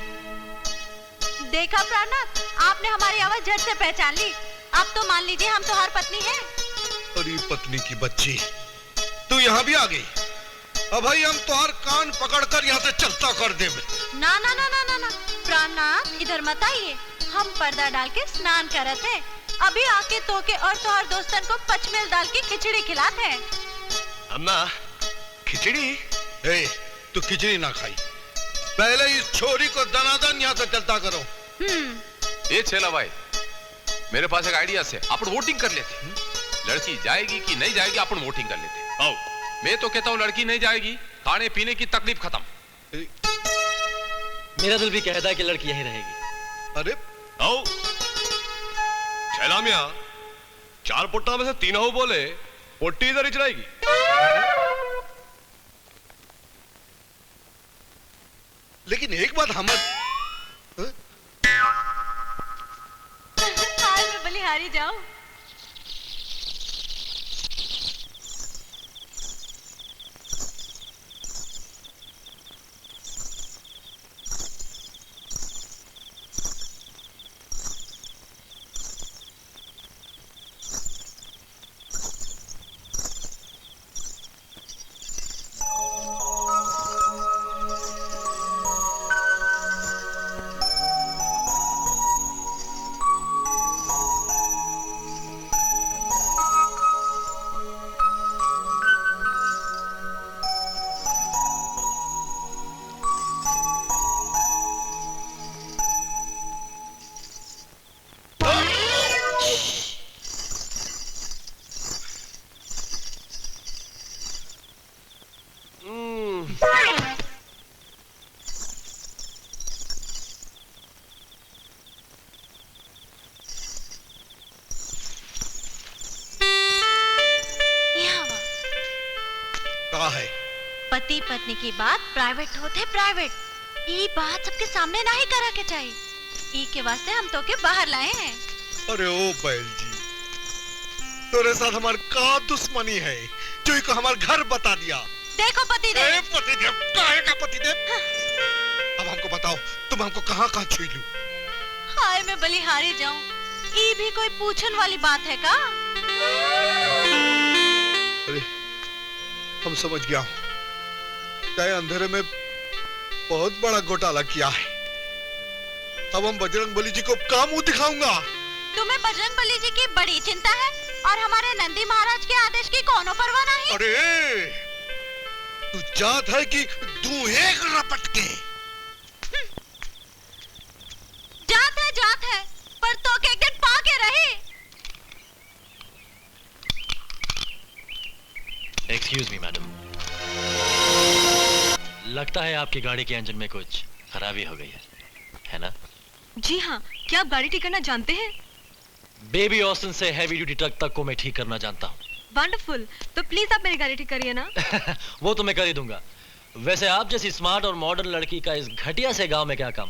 देखा प्राणनाथ, आपने हमारी आवाज झट से पहचान ली। अब तो मान लीजिए हम तो हर पत्नी हैं। अरे पत्नी की बच्ची, तू यहाँ भी आ गई? अब भाई हम तुम्हार कान पकड़कर यहाँ से चलता कर दे। ना ना ना ना ना ना, प्राणनाथ इधर मत आइए, हम पर्दा डाल के स्नान करत है। अभी आके तोके और तोहर दोस्तन को पचमेल डाल के खिचड़ी खिलाते हैं। अम्मा खिचड़ी? ए, तू खिचड़ी ना खाई, पहले इस छोरी को दनादन यहाँ से चलता करो। ये छेला भाई, मेरे पास एक आइडिया से अपन वोटिंग कर लेते। लड़की जाएगी कि नहीं जाएगी अपन वोटिंग कर लेते। आओ, मैं तो कहता हूँ लड़की नहीं जाएगी, खाने पीने की तकलीफ खत्म। मेरा दिल भी कहता है कि लड़की यहीं रहेगी। अरे आओ छेला मियां, 4 पुट्टा में से 3 हो बोले, पोट्टी इधर ही चलाएगी। लेकिन एक बात हम हाय मैं बलिहारी जाऊं। पति पत्नी की बात प्राइवेट होते प्राइवेट, ई बात सबके सामने नहीं करा के चाहिए। ई के वास्ते हम तो के बाहर लाए हैं। अरे ओ बैल जी, तेरे साथ हमार का दुश्मनी है जो को हमार घर बता दिया। देखो पतिदेव। पतिदेव काहे का पतिदेव? अब हमको बताओ, तुम हमको कहाँ कहाँ छुई लू? हाय मैं बलिहारी जाऊं, ई भी कोई पूछन वाली बात है का? अरे हम समझ गया हूँ, तय अंधेरे में बहुत बड़ा घोटाला किया है। अब हम बजरंग बली जी को क्या मुंह दिखाऊंगा? तुम्हें बजरंग बली जी की बड़ी चिंता है और हमारे नंदी महाराज के आदेश की कोनो परवाह नहीं। अरे तू जात है कि तू एक रपट के? जात है पर तो के एक दिन पाके रही। एक्सक्यूज मी मैडम, लगता है आपकी गाड़ी के इंजन में कुछ खराबी हो गई है ना? जी हाँ, क्या आप गाड़ी ठीक करना जानते हैं? बेबी ऑस्टिन से हैवी ड्यूटी ट्रक तक को मैं ठीक करना जानता हूँ। वंडरफुल, तो प्लीज आप मेरी गाड़ी ठीक करिए ना। वो तो मैं कर ही दूंगा। वैसे आप जैसी स्मार्ट और मॉडर्न लड़की का इस घटिया से गांव में क्या काम?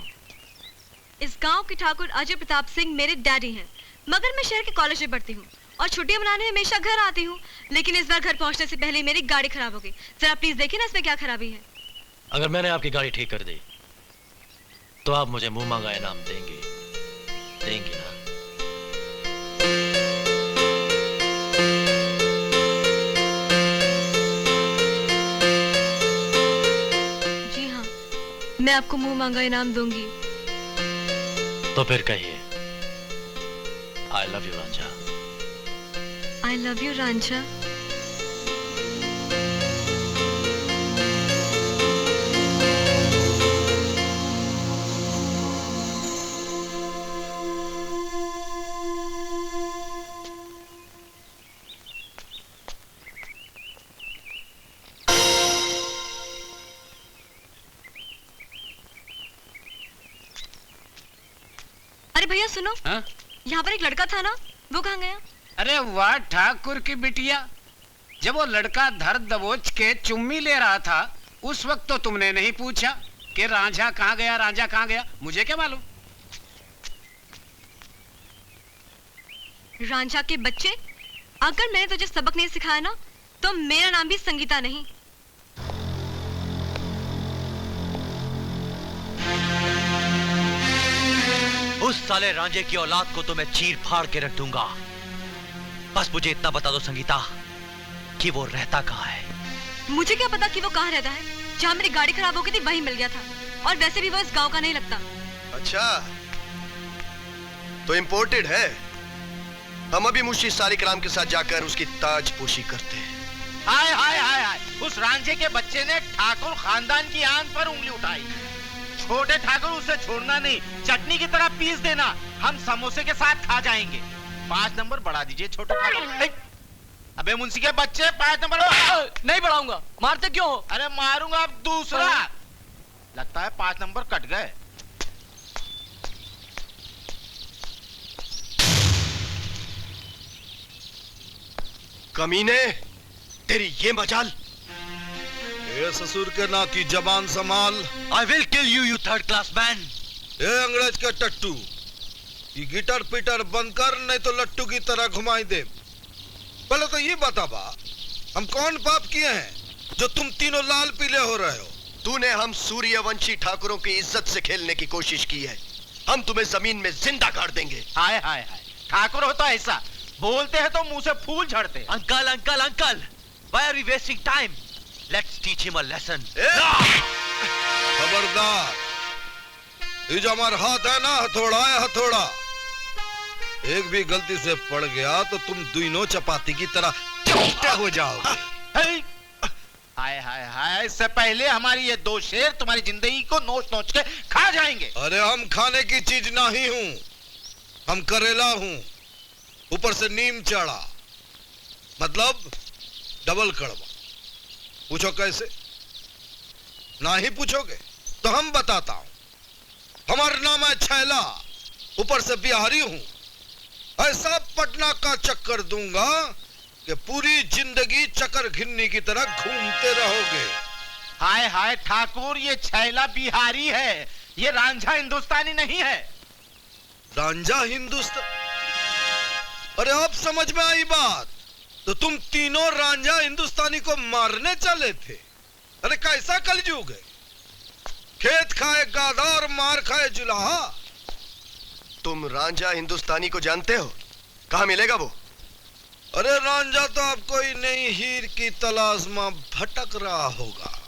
इस गांव के ठाकुर अजय प्रताप सिंह मेरे डैडी हैं, मगर मैं शहर के कॉलेज में पढ़ती हूँ और छुट्टियां मनाने हमेशा घर आती हूँ। लेकिन इस बार घर पहुँचने से पहले मेरी गाड़ी खराब हो गई। जरा प्लीज देखिए ना इसमें क्या खराबी है। अगर मैंने आपकी गाड़ी ठीक कर दी तो आप मुझे मुंह मांगा इनाम देंगी ना? जी हाँ, मैं आपको मुंह मांगा इनाम दूंगी। तो फिर कहिए, I love you Ranjha. I love you Ranjha. अरे भैया सुनो, यहाँ पर एक लड़का था ना, वो कहाँ गया? अरे वाह ठाकुर की बिटिया, जब वो लड़का धर दबोच के चुम्मी ले रहा था उस वक्त तो तुमने नहीं पूछा कि रांझा कहाँ गया, रांझा कहाँ गया? मुझे क्या मालूम? रांझा के बच्चे, अगर मैंने तुझे सबक नहीं सिखाया ना तो मेरा नाम भी संगीता नहीं। उस साले रांझे की औलाद को तो मैं चीर फाड़ के रख दूंगा। बस मुझे इतना बता दो संगीता कि वो रहता कहाँ है। मुझे क्या पता कि वो कहाँ रहता है। जहाँ मेरी गाड़ी खराब हो गई थी वहीं मिल गया था, और वैसे भी वो इस गांव का नहीं लगता। अच्छा, तो इम्पोर्टेड है। हम अभी मुंशी सालिकराम के साथ जाकर उसकी ताजपोशी करते हैं। हाय हाय हाय हाय, उस रांझे के बच्चे ने ठाकुर खानदान की आंख पर उंगली उठाई। छोटे ठाकुर उसे छोड़ना नहीं, चटनी की तरह पीस देना, हम समोसे के साथ खा जाएंगे। 5 नंबर बढ़ा दीजिए छोटे ठाकुर। अबे मुंशी के बच्चे, 5 नंबर नहीं बढ़ाऊंगा। मारते क्यों हो? अरे मारूंगा अब दूसरा। लगता है 5 नंबर कट गए। कमीने, तेरी ये मजाल। ए ससुर के ना की जबान संभाल। I will kill you, you third class man. ए अंग्रेज के टट्टू, ये गिटर पिटर बंद कर, नहीं तो लट्टू की तरह घुमाई दे। पहले तो ये बता बा, हम कौन पाप किए हैं जो तुम तीनों लाल पीले हो रहे हो? तूने हम सूर्यवंशी ठाकुरों की इज्जत से खेलने की कोशिश की है। हम तुम्हें जमीन में जिंदा गाड़ देंगे। हाय हाय हाय, ठाकुर होता ऐसा, बोलते हैं तो मुंह से फूल झड़ते। Uncle uncle uncle, why are we wasting time? Let's teach him a lesson. खबरदार, ये जो हमारा हाथ है ना, हथौड़ा है हथौड़ा, एक भी गलती से पड़ गया तो तुम दोनों चपाती की तरह चौटे हो जाओगे। हाय हाय हाय, इससे पहले हमारी ये 2 शेर तुम्हारी जिंदगी को नोच नोच के खा जाएंगे। अरे हम खाने की चीज नहीं हूं, हम करेला हूं, ऊपर से नीम चढ़ा, मतलब डबल कड़वा। पूछो कैसे? ना ही पूछोगे तो हम बताता हूं। हमारा नाम है छैला, ऊपर से बिहारी हूं। ऐसा पटना का चक्कर दूंगा कि पूरी जिंदगी चक्कर घिन्नी की तरह घूमते रहोगे। हाय हाय ठाकुर, ये छैला बिहारी है, ये रांझा हिंदुस्तानी नहीं है। रांझा हिंदुस्तान? अरे अब समझ में आई बात। तो तुम तीनों रांझा हिंदुस्तानी को मारने चले थे। अरे कैसा कलयुग है, खेत खाए गाधा और मार खाए जुलाहा। तुम रांझा हिंदुस्तानी को जानते हो? कहाँ मिलेगा वो? अरे रांझा तो अब कोई नई हीर की तलाश में भटक रहा होगा।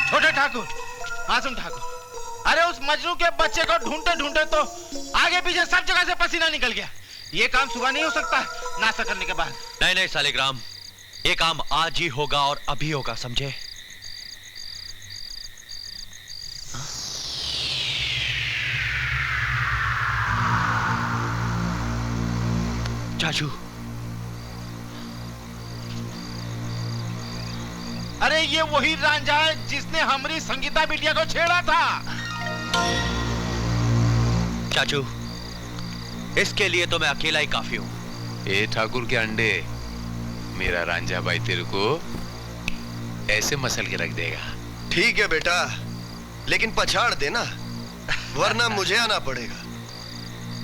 छोटे ठाकुर, मासूम ठाकुर, अरे उस मजनू के बच्चे को ढूंढते ढूंढते तो आगे पीछे सब जगह से पसीना निकल गया। ये काम सुबह नहीं हो सकता नाश्ता करने के बाद। नहीं नहीं सालिग्राम, ये काम आज ही होगा और अभी होगा, समझे? चाचू, अरे ये वही रांझा है जिसने हमारी संगीता बिटिया को छेड़ा था। चाचू, इसके लिए तो मैं अकेला ही काफी हूं। ए ठाकुर के अंडे, मेरा रांझा भाई तेरे को ऐसे मसल के रख देगा। ठीक है बेटा, लेकिन पछाड़ देना, वरना मुझे आना पड़ेगा।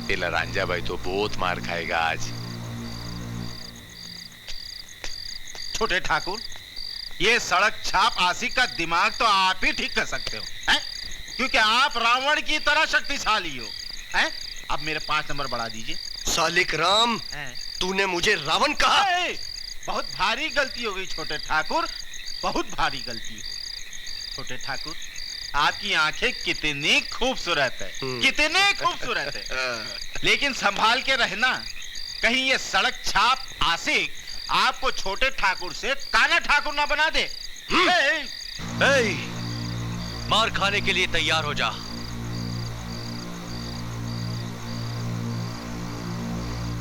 तेरा रांझा भाई तो बहुत मार खाएगा आज। छोटे ठाकुर, ये सड़क छाप आशिक का दिमाग तो आप ही ठीक कर सकते हो, हैं? क्योंकि आप रावण की तरह शक्तिशाली हो, हैं? अब मेरे 5 नंबर बढ़ा दीजिए। सालिग्राम, तूने मुझे रावण कहा? बहुत भारी गलती हो गई छोटे ठाकुर, बहुत भारी गलती। छोटे ठाकुर, आपकी आंखें कितनी खूबसूरत है, कितने खूबसूरत है, लेकिन संभाल के रहना, कहीं ये सड़क छाप आशिक आपको छोटे ठाकुर से काना ठाकुर ना बना दे। मार खाने के लिए तैयार हो जा।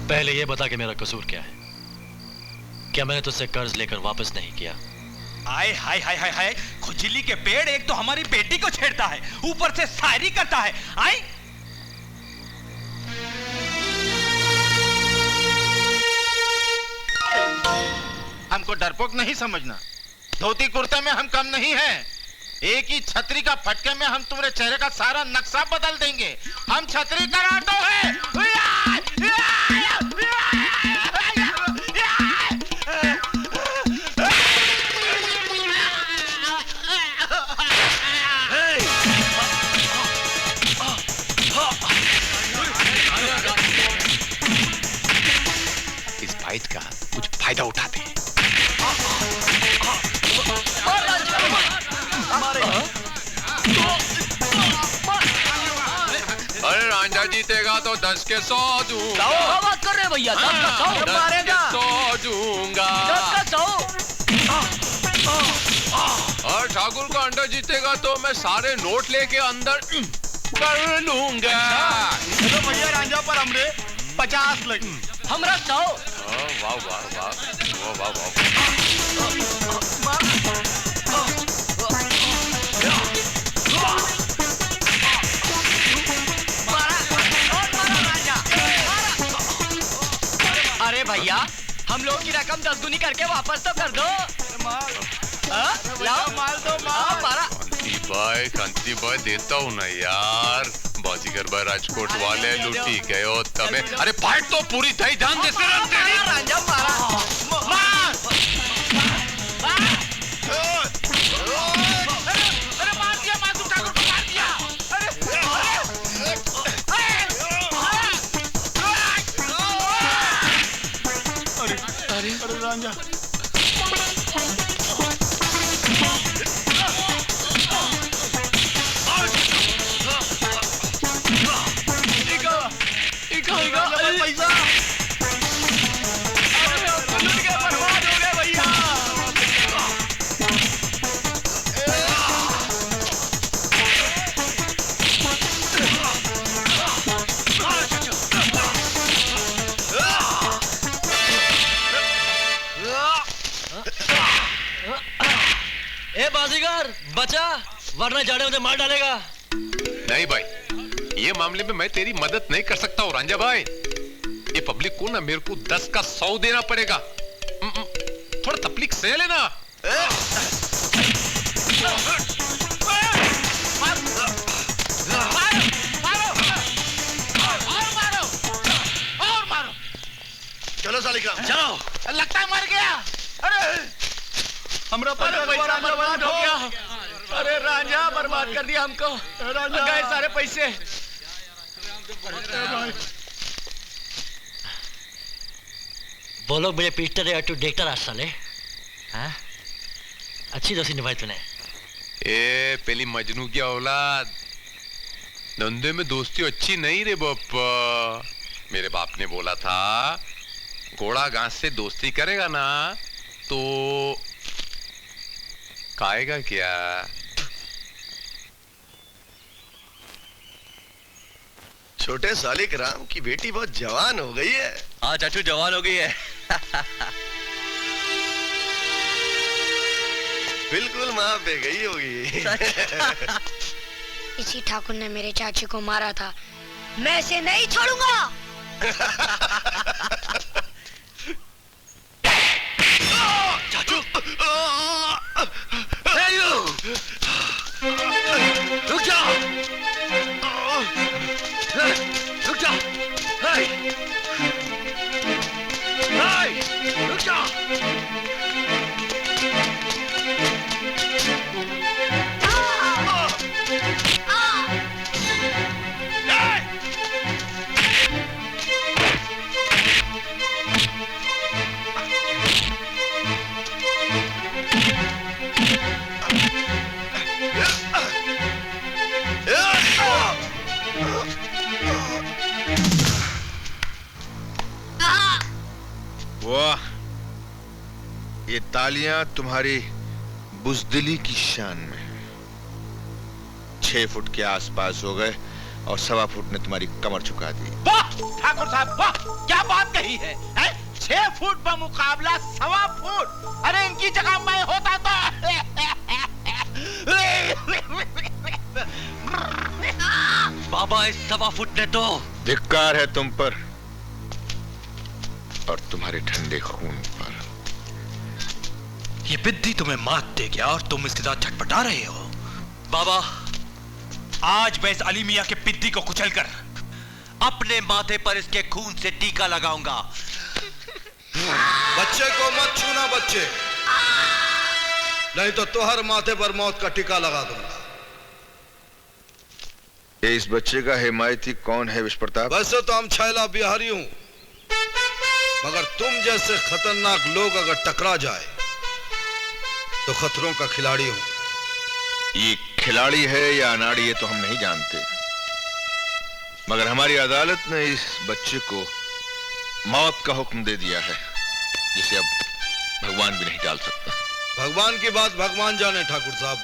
पहले ये बता कि मेरा कसूर क्या है? क्या मैंने तुझसे कर्ज लेकर वापस नहीं किया? आए हाय हाय हाय हाय, खुजली के पेड़, एक तो हमारी बेटी को छेड़ता है, ऊपर से शायरी करता है। आए हमको डरपोक नहीं समझना, धोती कुर्ते में हम कम नहीं हैं। एक ही छतरी का फटके में हम तुम्हारे चेहरे का सारा नक्शा बदल देंगे। हम छतरी कराटो है। इस फाइट का कुछ फायदा उठाते हैं। अरे रांझा जीतेगा तो 10 के 100 दूंगा। क्या बात कर रहे हैं भैया? 10 का 100 मारेगा। 100 दूंगा। 10 का 100। और ठाकुर का अंडा जीतेगा तो मैं सारे नोट लेके अंदर कर लूंगा। तो भैया रांझा पर हमरे 50 लगी, हमरा 100। वाह वाह वाह वाह वाह वाह। अरे भैया, हम लोग की रकम 10 गुनी करके वापस तो कर दो। लाओ माल दो, माल मारा। कांति भाई देता हूँ ना यार। बाजीगर भाई राजकोट वाले लुटी गए हो तमें। अरे फाइट तो पूरी थई, ध्यान दे से रांझा मारा। अरे मार दिया, मासूम ठाकुर को मार दिया। अरे रांझा, पैसा बर्बाद हो गए भैया। ए बाजीगर, बचा, वरना जाड़े मुझे मार डालेगा। नहीं भाई, ये मामले में मैं तेरी मदद नहीं कर सकता हूँ रांझा भाई। ये पब्लिक को ना मेरे को 10 का 100 देना पड़ेगा। थोड़ा तकलीफ से लेना। चलो सालिग्राम, चलो। लगता है मर गया। अरे हमरा पैसा बर्बाद हो गया। अरे रांझा बर्बाद कर दिया हमको, गए सारे पैसे। वो लोग मुझे पीटते रहे, तू देखता रहा साले। हाँ? अच्छी दोस्ती निभाई तूने। ए पहली मजनू की औलाद, धंधे में दोस्ती अच्छी नहीं रे बापा। मेरे बाप ने बोला था घोड़ा घास से दोस्ती करेगा ना तो खाएगा क्या। छोटे सालिक राम की बेटी बहुत जवान हो गई है। हाँ चाचू जवान हो गई है। बिल्कुल माँ पे गई होगी। इसी ठाकुर ने मेरे चाची को मारा था, मैं इसे नहीं छोड़ूंगा। चाचू रुक जा, रुक जा, रुक जा। वाह, ये तालियां तुम्हारी बुजदिली की शान में। 6 फुट के आसपास हो गए और 1.25 फुट ने तुम्हारी कमर झुका दी। वाह ठाकुर साहब, वाह क्या बात कही है, 6 फुट का मुकाबला 1.25 फुट। अरे इनकी जगह मैं होता तो। बाबा इस 1.25 फुट ने तो। धिक्कार है तुम पर और तुम्हारे ठंडे खून पर। ये बिद्दी तुम्हें मात देगी और तुम इसके साथ छटपटा रहे हो। बाबा आज मैं इस अली मियां के बिद्दी को कुचलकर अपने माथे पर इसके खून से टीका लगाऊंगा। बच्चे को मत छूना बच्चे, नहीं तो तुहर माथे पर मौत का टीका लगा दूंगा। ये इस बच्चे का हिमायती कौन है विश्व प्रताप? वैसे तो हम छैला बिहारी हूं, मगर तुम जैसे खतरनाक लोग अगर टकरा जाए तो खतरों का खिलाड़ी हूं। ये खिलाड़ी है या अनाड़ी ये तो हम नहीं जानते, मगर हमारी अदालत ने इस बच्चे को मौत का हुक्म दे दिया है, जिसे अब भगवान भी नहीं टाल सकता। भगवान की बात भगवान जाने ठाकुर साहब,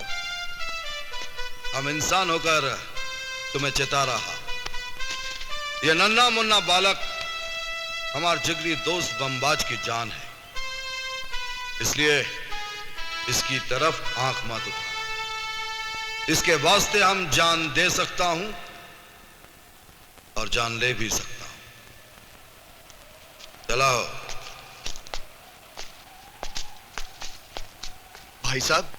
हम इंसान होकर तुम्हें चेता रहा। यह नन्हा मुन्ना बालक हमार जिगरी दोस्त बमबाज की जान है, इसलिए इसकी तरफ आंख मत उठा। इसके वास्ते हम जान दे सकता हूं और जान ले भी सकता हूं। चलाओ। भाई साहब,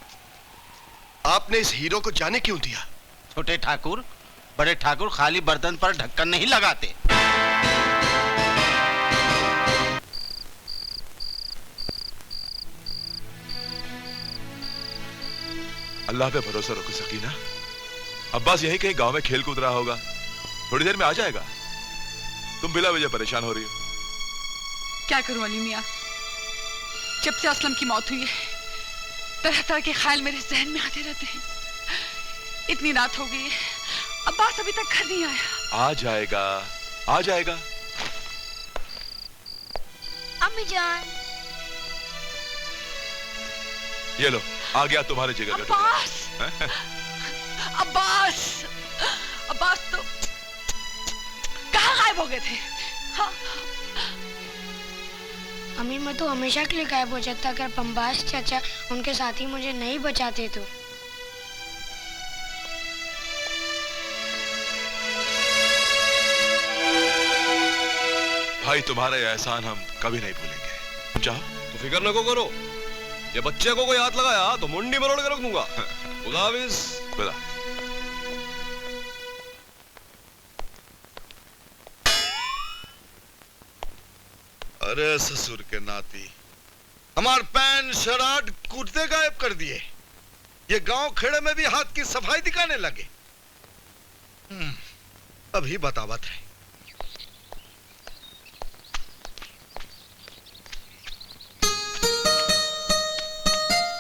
आपने इस हीरो को जाने क्यों दिया? छोटे ठाकुर, बड़े ठाकुर खाली बर्तन पर ढक्कन नहीं लगाते। अल्लाह पे भरोसा रखो सकीना, अब्बास यहीं कहीं गांव में खेल कूद रहा होगा, थोड़ी देर में आ जाएगा। तुम बिला वजह परेशान हो रही हो। क्या करूं अली मियां, जब से असलम की मौत हुई है तरह तरह के ख्याल मेरे जहन में आते रहते हैं। इतनी रात हो गई है, अब्बास अभी तक घर नहीं आया। आ जाएगा, आ जाएगा। अम्मी जान। ये लो, आ गया तुम्हारे जिगर का अब्बास, अब्बास, अब्बास तो कहाँ गायब हो गए थे? हाँ? अम्मी मैं तो हमेशा के लिए गायब हो जाता अगर बमबाज चाचा उनके साथी मुझे नहीं बचाते तो। भाई तुम्हारा यह एहसान हम कभी नहीं भूलेंगे। चाहो तो फिक्र न को करो, ये बच्चे को कोई हाथ लगाया तो मुंडी मरोड़ के रख दूंगा। खुदा हाफिज। खुदा। अरे ससुर के नाती, हमार पैन शराट कुर्ते गायब कर दिए। ये गांव खेड़े में भी हाथ की सफाई दिखाने लगे। अभी बतावत है।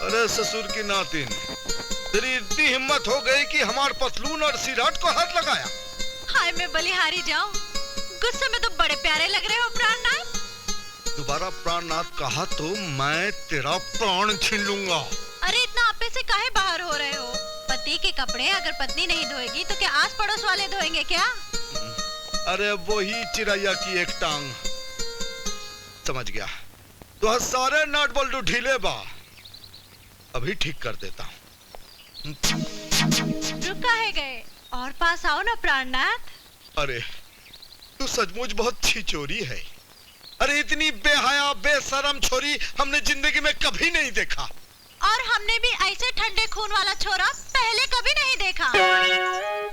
अरे ससुर की नातिन, तेरी इतनी हिम्मत हो गई कि हमार पतलून और सिराट को हाथ लगाया। हाय मैं बलिहारी जाऊं। गुस्से में तो बड़े प्यारे लग रहे हो प्राणनाथ। दोबारा प्राणनाथ कहा तो मैं तेरा प्राण छीन लूंगा। अरे इतना आपे से काहे बाहर हो रहे हो? पति के कपड़े अगर पत्नी नहीं धोएगी तो क्या आस पड़ोस वाले धोएंगे क्या? अरे वही चिड़ैया की एक टांग। समझ गया। तो सारे नट बोल्ट ढीले बा, अभी ठीक कर देता हूँ। रुका है गए और पास आओ ना प्राणनाथ। अरे तू सचमुच बहुत छिचोरी है। अरे इतनी बेहया बेशरम छोरी हमने जिंदगी में कभी नहीं देखा। और हमने भी ऐसे ठंडे खून वाला छोरा पहले कभी नहीं देखा।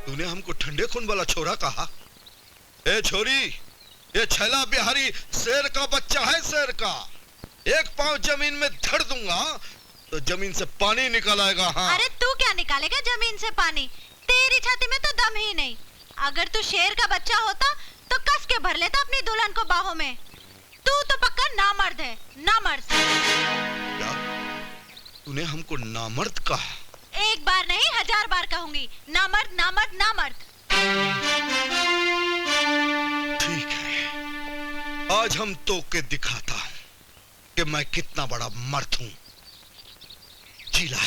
तूने हमको ठंडे खून वाला छोरा कहा? ए छोरी, ये छैला बिहारी शेर का बच्चा है, शेर का। एक पांव जमीन में धर दूंगा तो जमीन से पानी निकल आएगा। हाँ। अरे तू क्या निकालेगा जमीन से पानी? तेरी छाती में तो दम ही नहीं। अगर तू शेर का बच्चा होता तो कस के भर लेता अपनी दुल्हन को बाहों में। तू तो पक्का नामर्द है, नामर्द। क्या तूने हमको नामर्द कहा? एक बार नहीं 1000 बार कहूंगी, नामर्द नामर्द नामर्द। ठीक है, आज हम तो के दिखाता हूं कि मैं कितना बड़ा मर्द हूं। जिला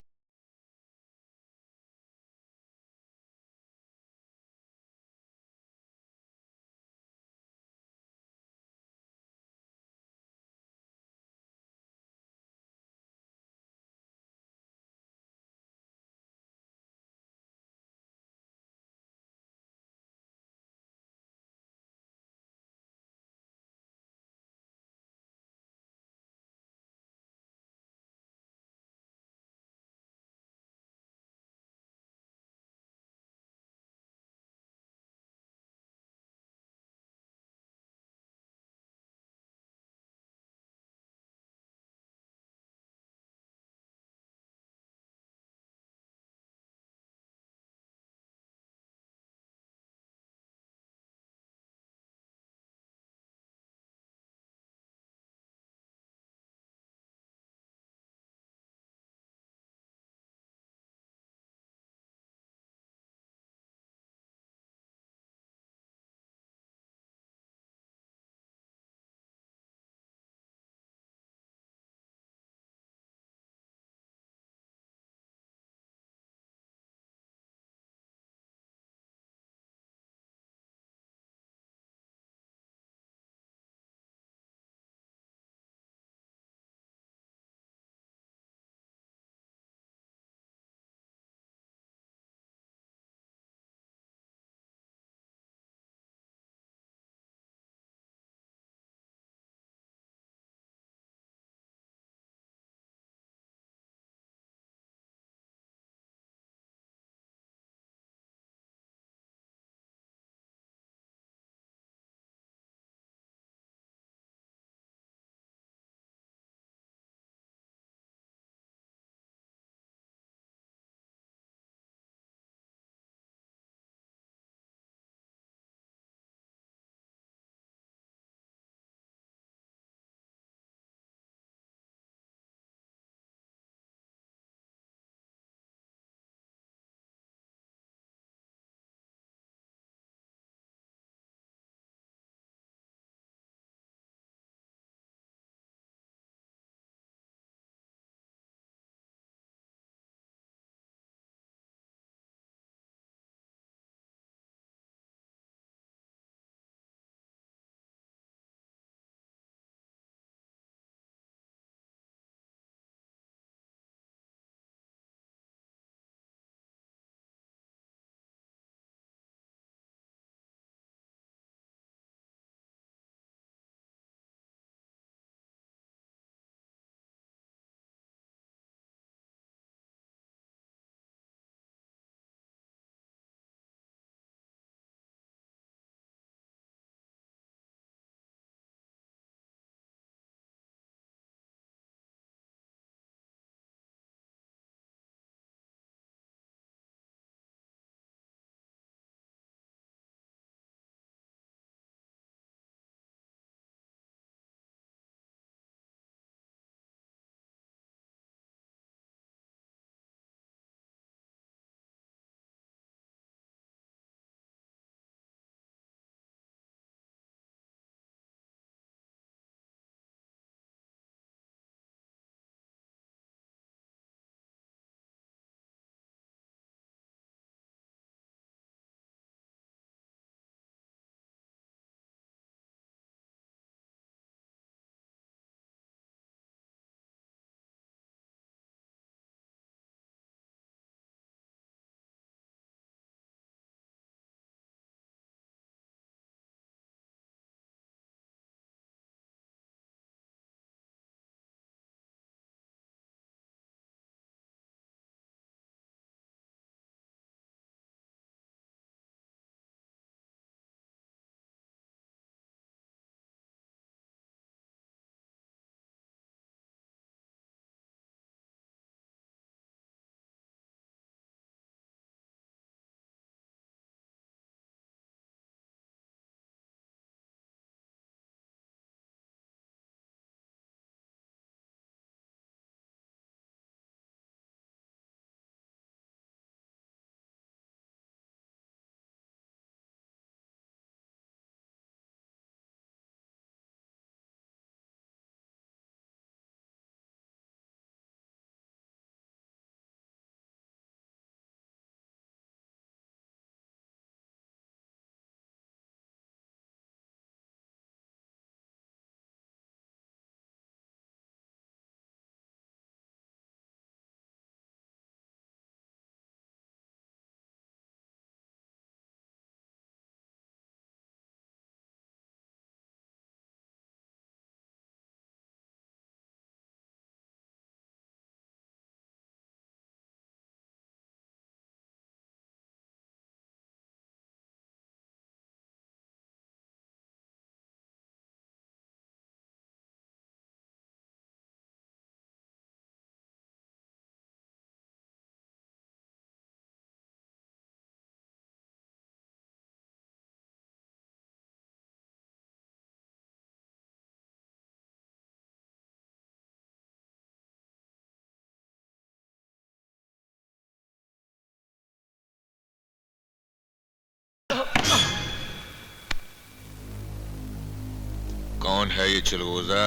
कौन है ये चिलगोजा?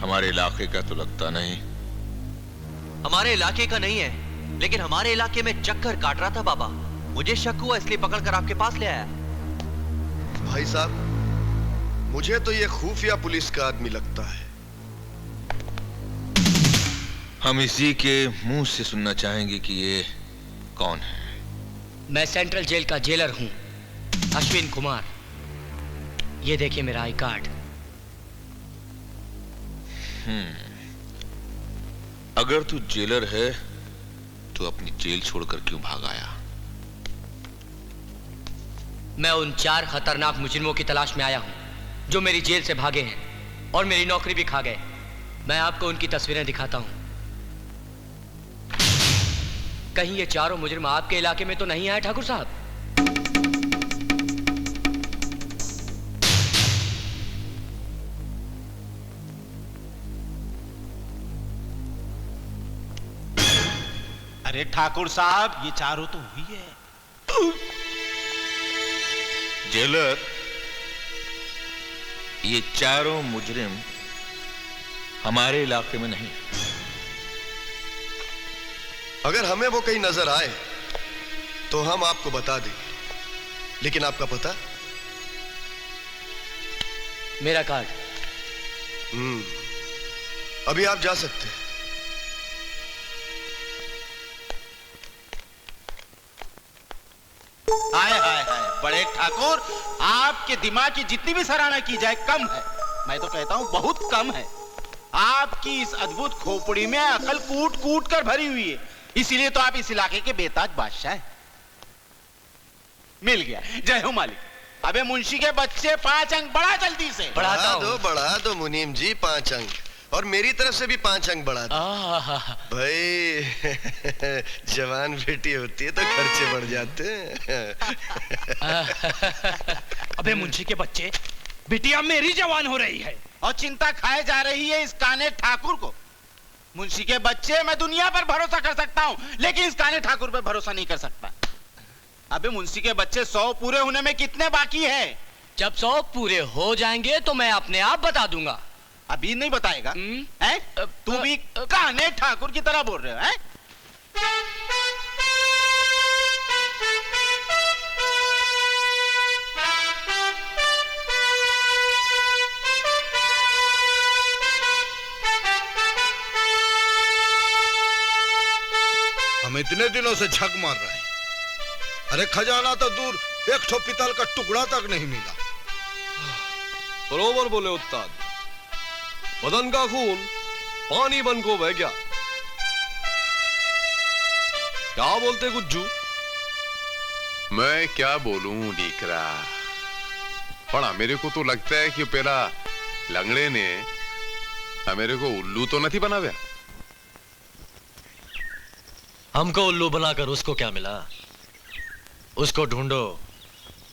हमारे इलाके का तो लगता नहीं। हमारे इलाके का नहीं है, लेकिन हमारे इलाके में चक्कर काट रहा था बाबा। मुझे शक हुआ, इसलिए पकड़कर आपके पास ले आया। भाई साहब, मुझे तो ये खुफिया पुलिस का आदमी लगता है। हम इसी के मुंह से सुनना चाहेंगे कि ये कौन है। मैं सेंट्रल जेल का जेलर हूं, अश्विन कुमार। ये देखिए मेरा आई कार्ड। अगर तू जेलर है तो अपनी जेल छोड़कर क्यों भाग आया? मैं उन 4 खतरनाक मुजरिमों की तलाश में आया हूं जो मेरी जेल से भागे हैं और मेरी नौकरी भी खा गए। मैं आपको उनकी तस्वीरें दिखाता हूं। कहीं ये चारों मुजरिम आपके इलाके में तो नहीं आए ठाकुर साहब? अरे ठाकुर साहब, ये चारों तो हुई है। जेलर, ये चारों मुजरिम हमारे इलाके में नहीं। अगर हमें वो कहीं नजर आए तो हम आपको बता देंगे, लेकिन आपका पता? मेरा कार्ड। अभी आप जा सकते हैं। हाय हाय हाय, बड़े ठाकुर, आपके दिमाग की जितनी भी सराहना की जाए कम है। मैं तो कहता हूं बहुत कम है। आपकी इस अद्भुत खोपड़ी में अकल कूट कूट कर भरी हुई है, इसीलिए तो आप इस इलाके के बेताज बादशाह हैं। मिल गया, जय हो मालिक। अबे मुंशी के बच्चे 5 अंक बढ़ा जल्दी से। बढ़ा दो मुनीम जी 5 अंक, और मेरी तरफ से भी 5 अंक बढ़ा दो। भाई जवान बेटी होती है तो खर्चे बढ़ जाते हैं। अबे मुंशी के बच्चे, बिटिया मेरी जवान हो रही है और चिंता खाए जा रही है इस काने ठाकुर को। मुंशी के बच्चे, मैं दुनिया पर भरोसा कर सकता हूं, लेकिन इस काने ठाकुर पर भरोसा नहीं कर सकता। अबे मुंशी के बच्चे 100 पूरे होने में कितने बाकी है? जब 100 पूरे हो जाएंगे तो मैं अपने आप बता दूंगा। अभी नहीं बताएगा? हैं? तू भी काने ठाकुर की तरह बोल रहे हो? हैं? हम इतने दिनों से झक मार रहे हैं, अरे खजाना तो दूर, एक ठो पीतल का टुकड़ा तक नहीं मिला। बरोबर बोले उस्ताद, बदन का खून पानी बन को बह गया। क्या बोलते गुज्जू? मैं क्या बोलूं डीकरा, पड़ा मेरे को तो लगता है कि पेला लंगड़े ने मेरे को उल्लू तो नहीं बनाया। हमको उल्लू बनाकर उसको क्या मिला? उसको ढूंढो,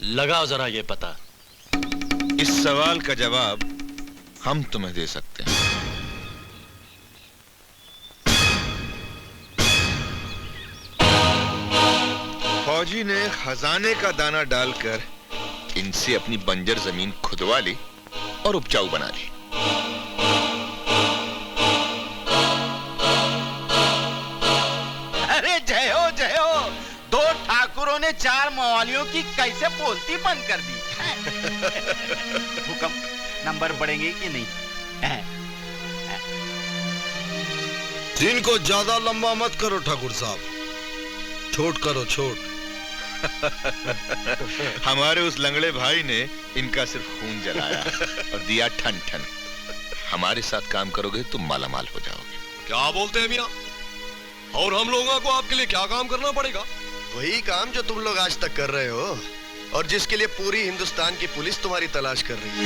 लगाओ जरा ये पता। इस सवाल का जवाब हम तुम्हें दे सकते हैं। फौजी ने खजाने का दाना डालकर इनसे अपनी बंजर जमीन खुदवा ली और उपजाऊ बना ली। अरे जय हो जय हो, 2 ठाकुरों ने 4 मवालियों की कैसे बोलती बंद कर दी। हुक्म, नंबर बढ़ेंगे कि नहीं? दिन को ज्यादा लंबा मत करो ठाकुर साहब, छोट करो छोट। हमारे उस लंगड़े भाई ने इनका सिर्फ खून जलाया और दिया ठन ठन। हमारे साथ काम करोगे तो मालामाल हो जाओगे। क्या बोलते हैं मियां? और हम लोगों को आपके लिए क्या काम करना पड़ेगा? वही काम जो तुम लोग आज तक कर रहे हो और जिसके लिए पूरी हिंदुस्तान की पुलिस तुम्हारी तलाश कर रही है।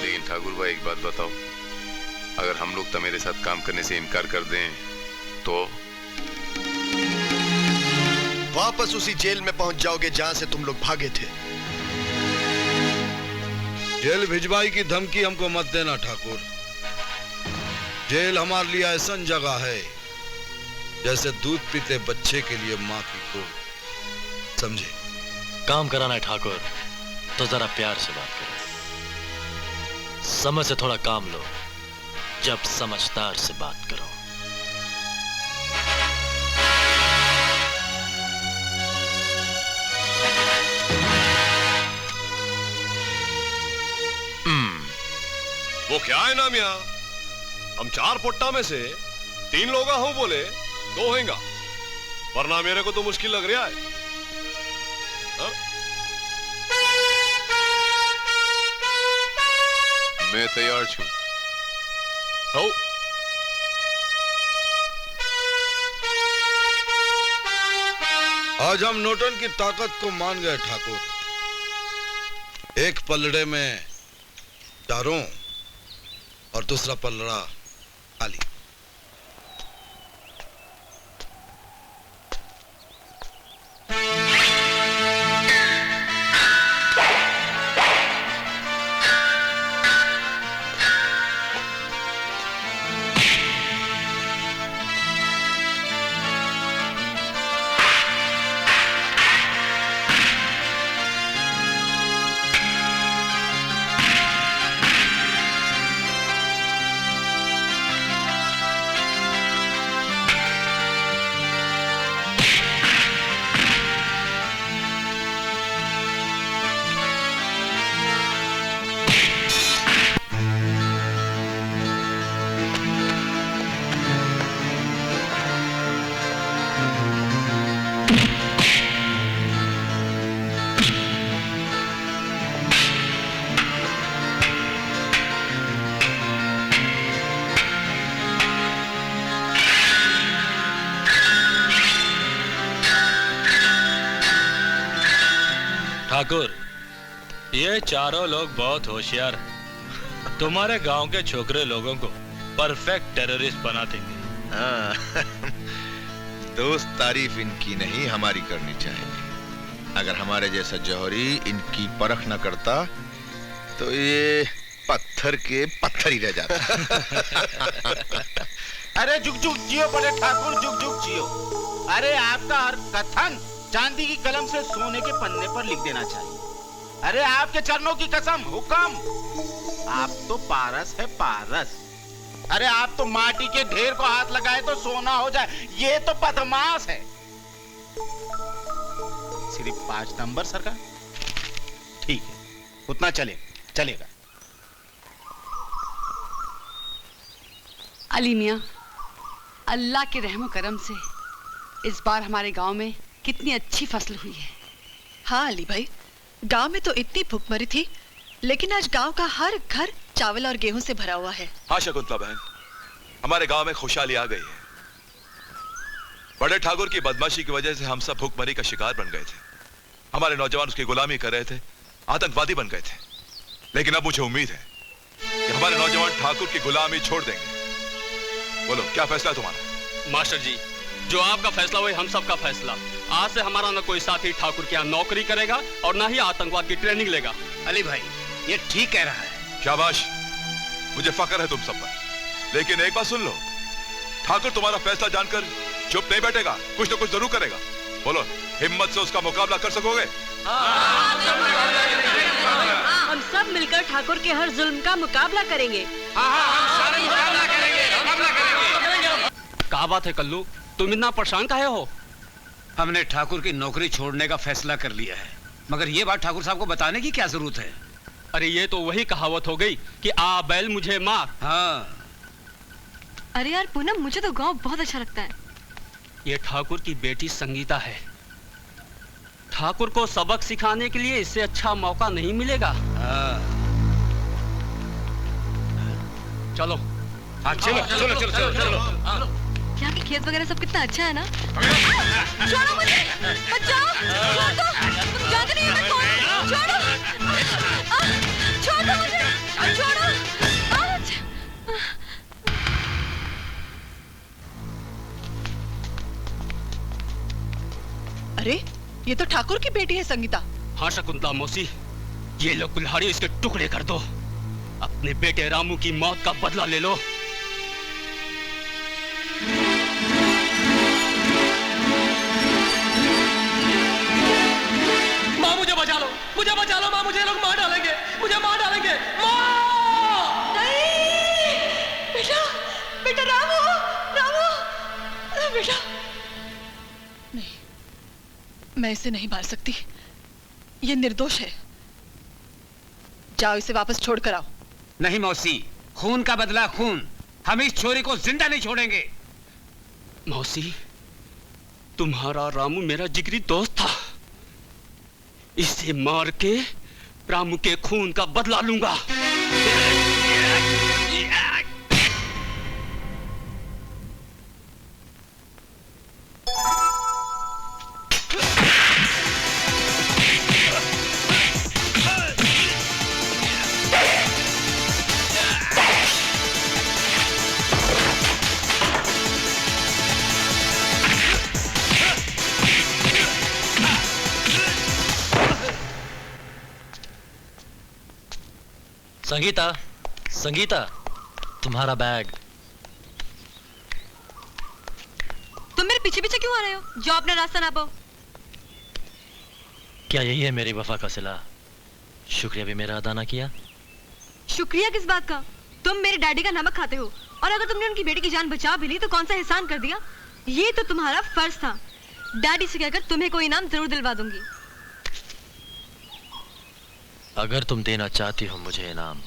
लेकिन ठाकुर भाई एक बात बताओ, अगर हम लोग तो मेरे साथ काम करने से इनकार कर दें तो? वापस उसी जेल में पहुंच जाओगे जहां से तुम लोग भागे थे। जेल भिजवाई की धमकी हमको मत देना ठाकुर। जेल हमारे लिए ऐसा जगह है जैसे दूध पीते बच्चे के लिए माँ की गोद, समझे? काम कराना है ठाकुर, तो जरा प्यार से बात करो। समझ से थोड़ा काम लो जब समझदार से बात करो। वो क्या है ना मियां, हम 4 पोट्टा में से 3 लोग हूं बोले 2 होएगा, वरना मेरे को तो मुश्किल लग रहा है। हा? मैं तैयार छू। हो आज हम नोटन की ताकत को मान गए ठाकुर। एक पलड़े में चारों और दूसरा पलड़ा खाली। ठाकुर, ये चारों लोग बहुत होशियार हैं। तुम्हारे गांव के छोकरे लोगों को परफेक्ट टेररिस्ट बना देंगे। हाँ, दोस्त तारीफ इनकी नहीं हमारी करनी चाहिए। अगर हमारे जैसा जौहरी इनकी परख न करता तो ये पत्थर के पत्थर ही रह जाता। अरे जुग जुग जियो बड़े ठाकुर, जुग जुग जियो। अरे आपका हर कथन चांदी की कलम से सोने के पन्ने पर लिख देना चाहिए। अरे आपके चरणों की कसम, हुक्म। आप तो पारस है, पारस। अरे आप तो माटी के ढेर को हाथ लगाए तो सोना हो जाए, ये तो बदमाश है। सिर्फ 5 नंबर सरकार, ठीक है, उतना चलेगा। अली मियां, अल्लाह के रहमो करम से इस बार हमारे गांव में कितनी अच्छी फसल हुई है। हाँ अली भाई, गांव में तो इतनी भुखमरी थी, लेकिन आज गांव का हर घर चावल और गेहूं से भरा हुआ है। हाँ शकुंतला बहन, हमारे गांव में खुशहाली आ गई है। बड़े ठाकुर की बदमाशी की वजह से हम सब भुखमरी का शिकार बन गए थे। हमारे नौजवान उसकी गुलामी कर रहे थे, आतंकवादी बन गए थे। लेकिन अब मुझे उम्मीद है कि हमारे नौजवान ठाकुर की गुलामी छोड़ देंगे। बोलो क्या फैसला है तुम्हारा? मास्टर जी, जो आपका फैसला वही हम सबका फैसला। आज से हमारा न कोई साथी ठाकुर के यहाँ नौकरी करेगा और न ही आतंकवाद की ट्रेनिंग लेगा। अली भाई, ये ठीक कह रहा है। शाबाश, मुझे फक्र है तुम सब पर। लेकिन एक बात सुन लो, ठाकुर तुम्हारा फैसला जानकर चुप नहीं बैठेगा, कुछ न कुछ जरूर करेगा। बोलो, हिम्मत से उसका मुकाबला कर सकोगे? हम सब मिलकर ठाकुर के हर जुल्म का मुकाबला करेंगे। क्या बात है कल्लू, तुम इतना परेशान काहे हो? हमने ठाकुर की नौकरी छोड़ने का फैसला कर लिया है, मगर ये बात ठाकुर साहब को बताने की क्या जरूरत है? अरे ये तो वही कहावत हो गई कि आ बैल मुझे मार। हाँ। अरे यार पूनम, मुझे तो गांव बहुत अच्छा लगता है। ये ठाकुर की बेटी संगीता है। ठाकुर को सबक सिखाने के लिए इससे अच्छा मौका नहीं मिलेगा। चलो। हाँ चलो। यहाँ के खेत वगैरह सब कितना अच्छा है ना। छोड़ो मुझे, बचाओ, छोड़ दो, तुम जानते नहीं मैं कौन हूँ, छोड़ो, छोड़ दो मुझे, छोड़ो। अरे ये तो ठाकुर की बेटी है संगीता। हाँ शकुंतला मौसी, ये लो कुल्हाड़ी, इसके टुकड़े कर दो। अपने बेटे रामू की मौत का बदला ले लो। माँ मुझे बचा लो, माँ मुझे बेटा। नहीं, मैं इसे नहीं मार सकती। ये निर्दोष है। जाओ इसे वापस छोड़ कर आओ। नहीं मौसी, खून का बदला खून। हम इस छोरी को जिंदा नहीं छोड़ेंगे। मौसी, तुम्हारा रामू मेरा जिगरी दोस्त था। इसे मार के रामू के खून का बदला लूंगा। संगीता, संगीता, तुम्हारा बैग। तुम मेरे पीछे पीछे क्यों आ रहे हो? जो अपना रास्ता ना पाओ। क्या यही है मेरी वफा का सिला? शुक्रिया भी मेरा अदा ना किया? शुक्रिया किस बात का? तुम मेरे डैडी का नमक खाते हो, और अगर तुमने उनकी बेटी की जान बचा भी ली तो कौन सा एहसान कर दिया? ये तो तुम्हारा फर्ज था। डैडी से कहकर तुम्हें कोई इनाम जरूर दिलवा दूंगी। अगर तुम देना चाहती हो मुझे इनाम,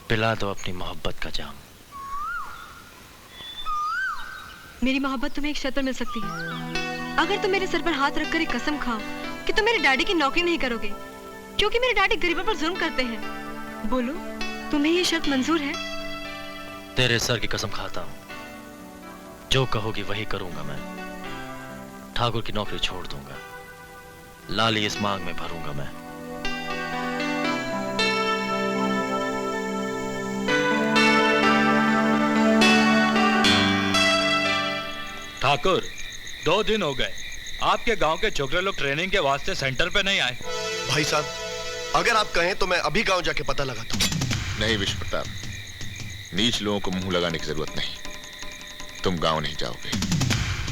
पिला दो अपनी मोहब्बत का जाम। मेरी मोहब्बत तुम्हें एक शर्त पर मिल सकती है। अगर तुम मेरे सर पर हाथ रखकर एक कसम खाओ कि तुम मेरे डैडी की नौकरी नहीं करोगे, क्योंकि मेरे डैडी गरीबों पर जुल्म करते हैं। बोलो, तुम्हें ये शर्त मंजूर है? तेरे सर की कसम खाता हूं, जो कहोगी वही करूंगा मैं। ठाकुर की नौकरी छोड़ दूंगा, लाली इस मांग में भरूंगा मैं। ठाकुर, 2 दिन हो गए आपके गांव के छोकरे लोग ट्रेनिंग के वास्ते सेंटर पे नहीं आए। भाई साहब, अगर आप कहें तो मैं अभी गांव जाके पता लगाता हूं। नहीं विश्व प्रताप, नीच लोगों को मुंह लगाने की जरूरत नहीं। तुम गांव नहीं जाओगे,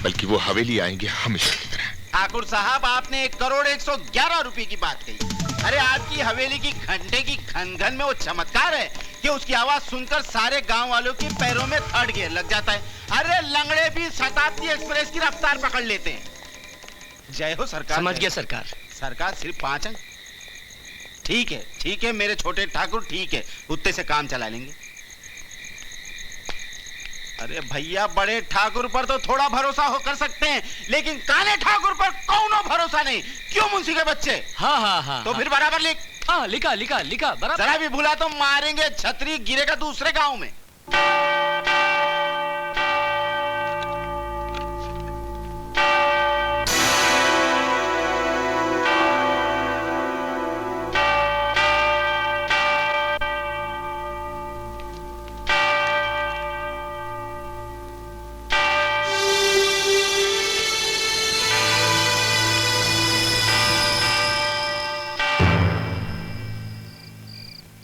बल्कि वो हवेली आएंगे हमेशा की तरह। ठाकुर साहब, आपने 1,111 रुपए की बात कही। अरे आपकी हवेली की घंटे की खनखन में वो चमत्कार है कि उसकी आवाज सुनकर सारे गांव वालों के पैरों में थर्ड गियर लग जाता है। अरे लंगड़े भी शताब्दी एक्सप्रेस की रफ्तार पकड़ लेते हैं। जय हो सरकार। समझ गया सरकार। सरकार सिर्फ 5 अंक। ठीक है मेरे छोटे ठाकुर, ठीक है, उतने से काम चला लेंगे। अरे भैया, बड़े ठाकुर पर तो थोड़ा भरोसा हो कर सकते हैं, लेकिन काले ठाकुर पर कौनो भरोसा नहीं। क्यों मुंशी के बच्चे? हाँ तो फिर बराबर लिख। हाँ, लिखा बराबर। जरा भी भूला तो मारेंगे, छतरी गिरेगा दूसरे गांव में।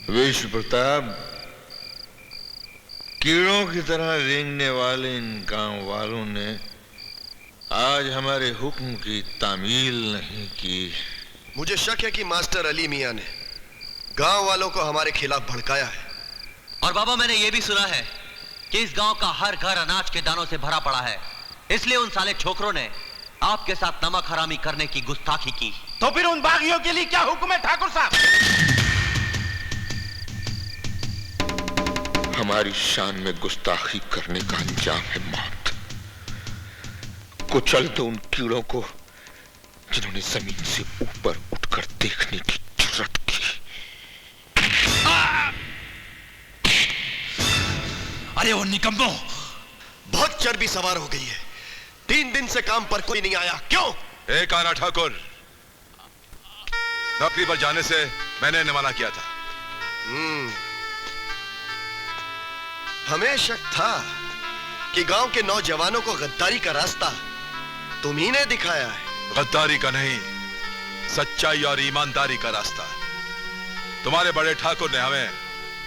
विश्व प्रताप, कीड़ों की तरह रेंगने वाले इन गांव वालों ने आज हमारे हुक्म की तामील नहीं की। मुझे शक है कि मास्टर अली मियां ने गांव वालों को हमारे खिलाफ भड़काया है। और बाबा, मैंने यह भी सुना है कि इस गांव का हर घर अनाज के दानों से भरा पड़ा है, इसलिए उन साले छोकरों ने आपके साथ नमक हरामी करने की गुस्ताखी की। तो फिर उन बागियों के लिए क्या हुक्म है ठाकुर साहब? हमारी शान में गुस्ताखी करने का अंजाम है मौत। कुचल दो उन कीड़ों को जिन्होंने जमीन से ऊपर उठकर देखने की जुर्रत की। अरे वो निकम्मो, बहुत चर्बी सवार हो गई है। 3 दिन से काम पर कोई नहीं आया, क्यों? एक आना ठाकुर, नौकरी पर जाने से मैंने इन्हें मना किया था। हमें शक था कि गांव के नौजवानों को गद्दारी का रास्ता तुम ही ने दिखाया है। गद्दारी का नहीं, सच्चाई और ईमानदारी का रास्ता। तुम्हारे बड़े ठाकुर ने हमें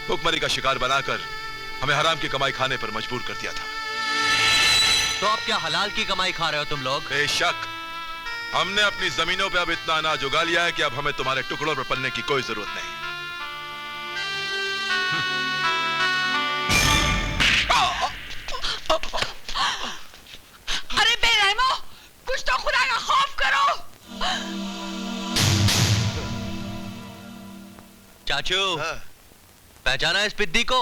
भुखमरी का शिकार बनाकर हमें हराम की कमाई खाने पर मजबूर कर दिया था। तो अब क्या हलाल की कमाई खा रहे हो तुम लोग? बेशक, हमने अपनी जमीनों पे अब इतना अनाज उगा लिया है कि अब हमें तुम्हारे टुकड़ों पर पलने की कोई जरूरत नहीं। चाचू, पहचाना इस पिद्दी को?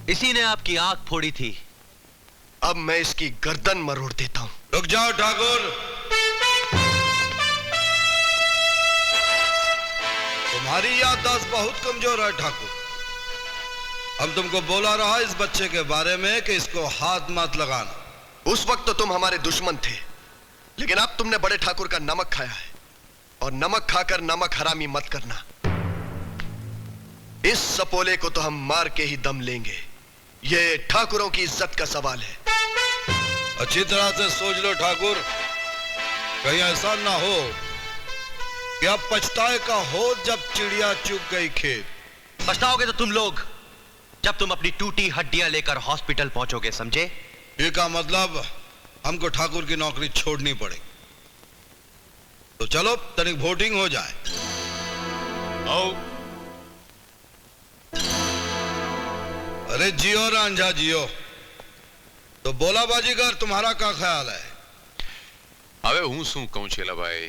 इसी ने आपकी आंख फोड़ी थी। अब मैं इसकी गर्दन मरोड़ देता हूं। रुक जाओ ठाकुर, तुम्हारी याददाश्त बहुत कमजोर है ठाकुर। हम तुमको बोला रहा इस बच्चे के बारे में कि इसको हाथ मत लगाना। उस वक्त तो तुम हमारे दुश्मन थे, लेकिन अब तुमने बड़े ठाकुर का नमक खाया है, और नमक खाकर नमक हरामी मत करना। इस सपोले को तो हम मार के ही दम लेंगे। ये ठाकुरों की इज्जत का सवाल है। अच्छी तरह से सोच लो ठाकुर, कहीं ऐसा ना हो कि अब पछताए का हो जब चिड़िया चुग गई खेत। पछताओगे तो तुम लोग जब तुम अपनी टूटी हड्डियां लेकर हॉस्पिटल पहुंचोगे, समझे? ये का मतलब हमको ठाकुर की नौकरी छोड़नी पड़ेगी। तो चलो तनिक वोटिंग हो जाए। आओ। अरे जियो रांझा जियो। तो बोला बाजीगर, तुम्हारा क्या ख्याल है? હવે હું શું કહું છેલા ભાઈ,